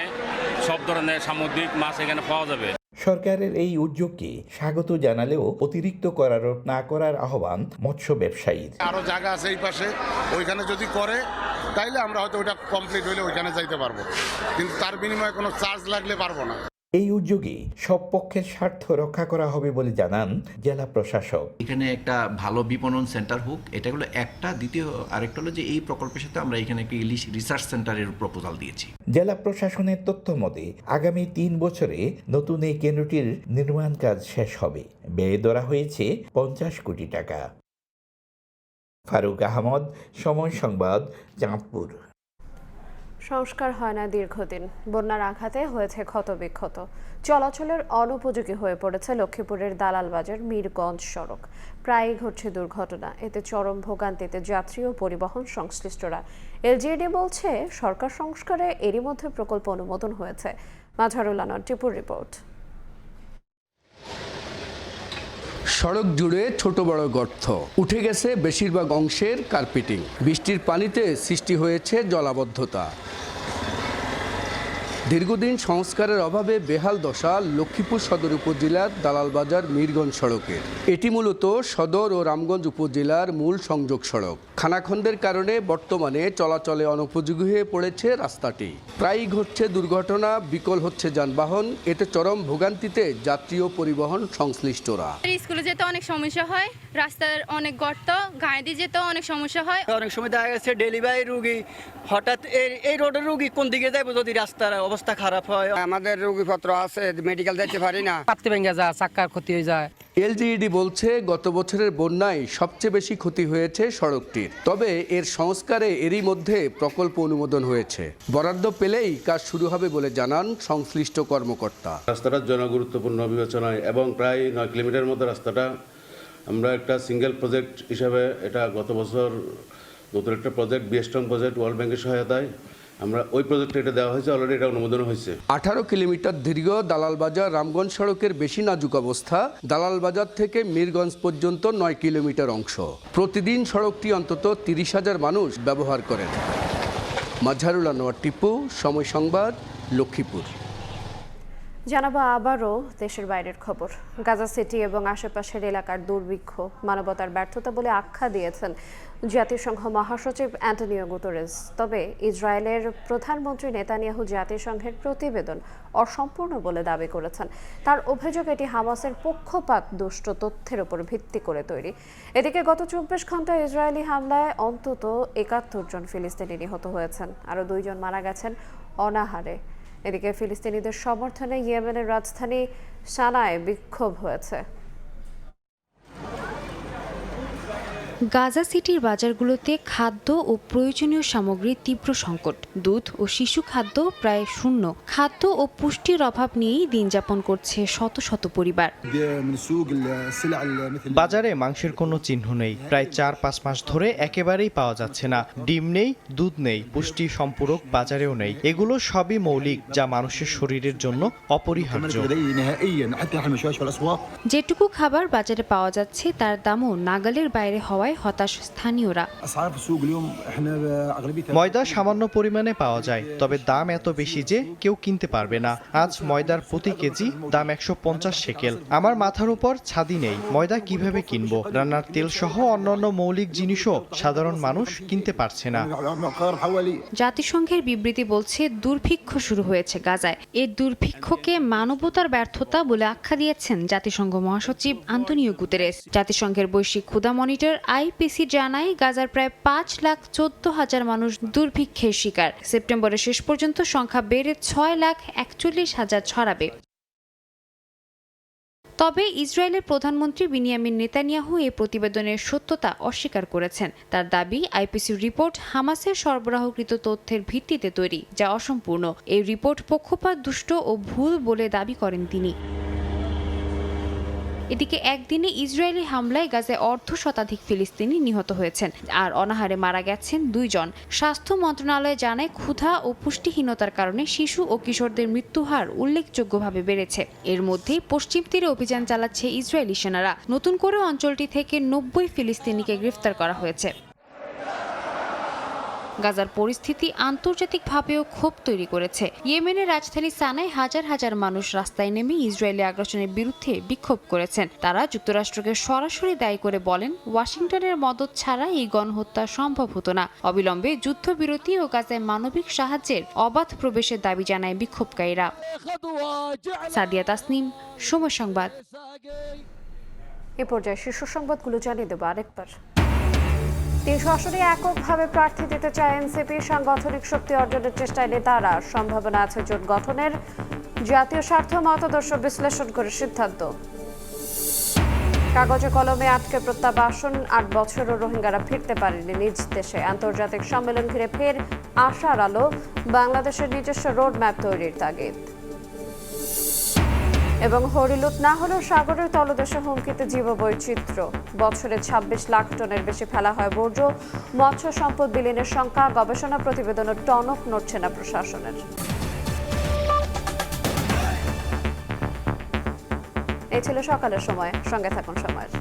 সব ধরনের সামুদ্রিক মাছ এখানে পাওয়া যাবে। সরকারের এই উদ্যোগকে স্বাগত জানালেও অতিরিক্ত করারোপ না করার আহ্বান মৎস্য ব্যবসায়ীর। আরো জায়গা আছে এই পাশে, ওইখানে যদি করে তাইলে আমরা হয়তো ওইটা কমপ্লিট হইলে ওইখানে যাইতে পারবো, কিন্তু তার বিনিময়ে কোনো চার্জ লাগলে পারবো না। এই উদ্যোগে সব পক্ষের স্বার্থ রক্ষা করা হবে বলে জানান জেলা প্রশাসক। এখানে একটা ভালো বিপণন সেন্টার হোক, এটা হলো একটা। দ্বিতীয় আরেকটা হলো যে এই প্রকল্পের সাথে আমরা এখানে একটা ইলিশ রিসার্চ সেন্টারের প্রপোজাল দিয়েছি। জেলা প্রশাসনের তথ্য মতে আগামী 3 বছরে নতুন এই কেন্দ্রটির নির্মাণ কাজ শেষ হবে। ব্যয় ধরা হয়েছে 50 কোটি টাকা। ফারুক আহমদ, সময় সংবাদ, চাঁদপুর। সংস্কার হয় না দীর্ঘদিন, বন্যার আঘাতে হয়েছে ক্ষতবিক্ষত, চলাচলের অনুপযোগী হয়ে পড়েছে লক্ষ্মীপুরের দালালবাজার মিরগঞ্জ সড়ক। প্রায়ই ঘটছে দুর্ঘটনা, এতে চরম ভোগান্তিতে যাত্রী ও পরিবহন সংশ্লিষ্টরা। এলজিইডি বলছে সরকার সংস্কারে এরই মধ্যে প্রকল্প অনুমোদন হয়েছে। মাঝারুল আনোয়ার টিপুর রিপোর্ট। সড়ক জুড়ে ছোট বড় গর্ত, উঠে গেছে বেশিরভাগ অংশের কার্পেটিং। বৃষ্টির পানিতে সৃষ্টি হয়েছে জলাবদ্ধতা। দীর্ঘদিন সংস্কারের অভাবে বেহাল দশা লক্ষ্মীপুর সদর উপজেলার দালালবাজার মিরগঞ্জ সড়কের। এটি মূলত সদর ও রামগঞ্জ উপজেলার মূল সংযোগ সড়ক। খানাখন্দের কারণে বর্তমানে চলাচলে অনুপযোগী হয়ে পড়েছে রাস্তাটি। প্রায়ই ঘটছে দুর্ঘটনা, বিকল হচ্ছে যানবাহন, এতে চরম ভোগান্তিতে যাত্রী ও পরিবহন সংশ্লিষ্টরা। স্কুলে যেতে অনেক সমস্যা হয়, রাস্তার অনেক গর্ত, গায়ে দিয়ে যেতে অনেক সমস্যা হয়। অনেক সময় দেখা গেছে ডেলিভারি রুগী হঠাৎ এই রোডের রুগী কোন দিকে যাবে যদি রাস্তার অবস্থা খারাপ হয়। আমাদের রোগীপত্র আছে, মেডিকেল যেতে পারি না, পাত্তি ভেঙে যায়, চাক্কার ক্ষতি হয়ে যায়। এলজিইডি বলছে গত বছরের বন্যায় সবচেয়ে বেশি ক্ষতি হয়েছে সড়কটির। তবে এর সংস্কারে এরই মধ্যে প্রকল্প অনুমোদন হয়েছে। বরাদ্দ পেলেই কাজ শুরু হবে বলে জানান সংশ্লিষ্ট কর্মকর্তা। রাস্তাটা জনগুরুত্বপূর্ণ বিবেচনায় এবং প্রায় 9 কিলোমিটার মতো রাস্তাটা আমরা একটা সিঙ্গেল প্রজেক্ট হিসাবে, এটা গত বছর নতুন একটা প্রজেক্ট, বিএস্টং প্রজেক্ট, ওয়ার্ল্ড ব্যাংকের সহায়তায় আমরা ওই প্রজেক্টে এটা দেওয়া হয়েছে, অলরেডি এটা অনুমোদন হয়েছে। 18 কিলোমিটার দীর্ঘ দালালবাজার রামগঞ্জ সড়কের বেশি নাজুক অবস্থা। দালালবাজার থেকে মিরগঞ্জ পর্যন্ত 9 কিলোমিটার অংশ। প্রতিদিন সড়কটি অন্তত 30,000 মানুষ ব্যবহার করেন। মাঝারুল আনোয়ার টিপু, সময় সংবাদ, লক্ষ্মীপুর। জানাবো আবারও দেশের বাইরের খবর। গাজা সিটি এবং আশেপাশের এলাকার দুর্ভিক্ষ মানবতার ব্যর্থতা বলে আখ্যা দিয়েছেন জাতিসংঘ মহাসচিব অ্যান্টনিও গুতেরেস। তবে ইসরায়েলের প্রধানমন্ত্রী নেতানিয়াহু জাতিসংঘের প্রতিবেদন অসম্পূর্ণ বলে দাবি করেছেন। তার অভিযোগ এটি হামাসের পক্ষপাত দুষ্ট তথ্যের উপর ভিত্তি করে তৈরি। এদিকে গত 24 ঘন্টায় ইসরায়েলি হামলায় অন্তত 71 জন ফিলিস্তিনি নিহত হয়েছেন, আরও 2 জন মারা গেছেন অনাহারে। এদিকে ফিলিস্তিনিদের সমর্থনে ইয়েমেনের রাজধানী সানায় বিক্ষোভ হয়েছে। গাজা সিটির বাজারগুলোতে খাদ্য ও প্রয়োজনীয় সামগ্রীর তীব্র সংকট। দুধ ও শিশু খাদ্য প্রায় শূন্য। খাদ্য ও পুষ্টির অভাব নিয়েই দিন যাপন করছে শত শত পরিবার। বাজারে মাংসের কোনো চিহ্ন নেই। প্রায় 4-5 মাস ধরে একেবারেই পাওয়া যাচ্ছে না। ডিম নেই, দুধ নেই, পুষ্টি সম্পূরক বাজারেও নেই। এগুলো সবই মৌলিক, যা মানুষের শরীরের জন্য অপরিহার্য। যেটুকু খাবার বাজারে পাওয়া যাচ্ছে তার দামও নাগালের বাইরে হওয়ায় হতাশ স্থানীয়রা। ময়দা সামান্য পরিমাণে পাওয়া যায়, তবে দাম এত বেশি যে কেউ কিনতে পারবে না। আজ ময়দার প্রতি কেজি দাম 150 শেকেল। আমার মাথার উপর ছাদি নেই, ময়দা কিভাবে কিনবো? রান্নার তেল সহ অন্যান্য মৌলিক জিনিসও সাধারণ মানুষ কিনতে পারছে না। জাতিসংঘের বিবৃতি বলছে দুর্ভিক্ষ শুরু হয়েছে গাজায়। এই দুর্ভিক্ষকে মানবতার ব্যর্থতা বলে আখ্যা দিয়েছেন জাতিসংঘ মহাসচিব আন্তোনিও গুতেরেস। জাতিসংঘের বৈশ্বিক ক্ষুধা মনিটর আইপিসি জানায় গাজার প্রায় 5,14,000 মানুষ দুর্ভিক্ষের শিকার। সেপ্টেম্বরের শেষ পর্যন্ত সংখ্যা বেড়ে 6,41,000 ছড়াবে। তবে ইসরায়েলের প্রধানমন্ত্রী বিনিয়ামিন নেতানিয়াহু এই প্রতিবেদনের সত্যতা অস্বীকার করেছেন। তার দাবি, আইপিসির রিপোর্ট হামাসের সরবরাহকৃত তথ্যের ভিত্তিতে তৈরি, যা অসম্পূর্ণ। এই রিপোর্ট পক্ষপাত দুষ্ট ও ভুল বলে দাবি করেন তিনি। এদিকে একদিনে ইসরায়েলি হামলায় গাজায় অর্ধশতাধিক ফিলিস্তিনি নিহত হয়েছেন আর অনাহারে মারা গেছেন 2 জন। স্বাস্থ্য মন্ত্রণালয় জানায়, ক্ষুধা ও পুষ্টিহীনতার কারণে শিশু ও কিশোরদের মৃত্যুহার উল্লেখযোগ্যভাবে বেড়েছে। এর মধ্যেই পশ্চিম তীরে অভিযান চালাচ্ছে ইসরায়েলি সেনারা। নতুন করে অঞ্চলটি থেকে 90 ফিলিস্তিনিকে গ্রেফতার করা হয়েছে। গাজার পরিস্থিতি আন্তর্জাতিকভাবেও ক্ষোভ তৈরি করেছে। ইয়েমেনের রাজধানী সানায় হাজার হাজার মানুষ রাস্তায় নেমে ইসরায়েলি আগ্রাসনের বিরুদ্ধে বিক্ষোভ করেছেন। তারা যুক্তরাষ্ট্রকে সরাসরি দায়ী করে বলেন, ওয়াশিংটনের মদদ ছাড়া এই গণহত্যা সম্ভব হতো না। অবিলম্বে যুদ্ধবিরতি ও গাজায় মানবিক সাহায্যের অবাধ প্রবেশের দাবি জানায় বিক্ষোভকারীরা। সাদিয়া তাসনিম, সময় সংবাদ। এ পর্যায়ে শীর্ষ সংবাদগুলো জানিয়ে দেব আরেকবার। 300 আসনে এককভাবে প্রার্থী দিতে চায় এনসিপি। সাংগঠনিক শক্তি অর্জনের চেষ্টায় নেতারা। সম্ভাবনা আছে জোট গঠনের। জাতীয় স্বার্থ মতাদর্শ বিশ্লেষণ করে সিদ্ধান্ত। কাগজে কলমে আটকে প্রত্যাবাসন, 8 বছরও রোহিঙ্গারা ফিরতে পারেনি নিজ দেশে। আন্তর্জাতিক সম্মেলন ঘিরে ফের আশার আলো। বাংলাদেশের নিজস্ব রোড ম্যাপ তৈরির তাগিদ। এবং হরিলুট না হলেও সাগরের তলদেশে হুমকিতে জীববৈচিত্র্য। বছরে 26 লাখ টনের বেশি ফেলা হয় বর্জ্য। মৎস্য সম্পদ বিলীনের সংখ্যা। গবেষণা প্রতিবেদনের টনক নড়ছে না প্রশাসনের। এই ছিল সকালের সময়। সঙ্গে থাকুন সময়ের।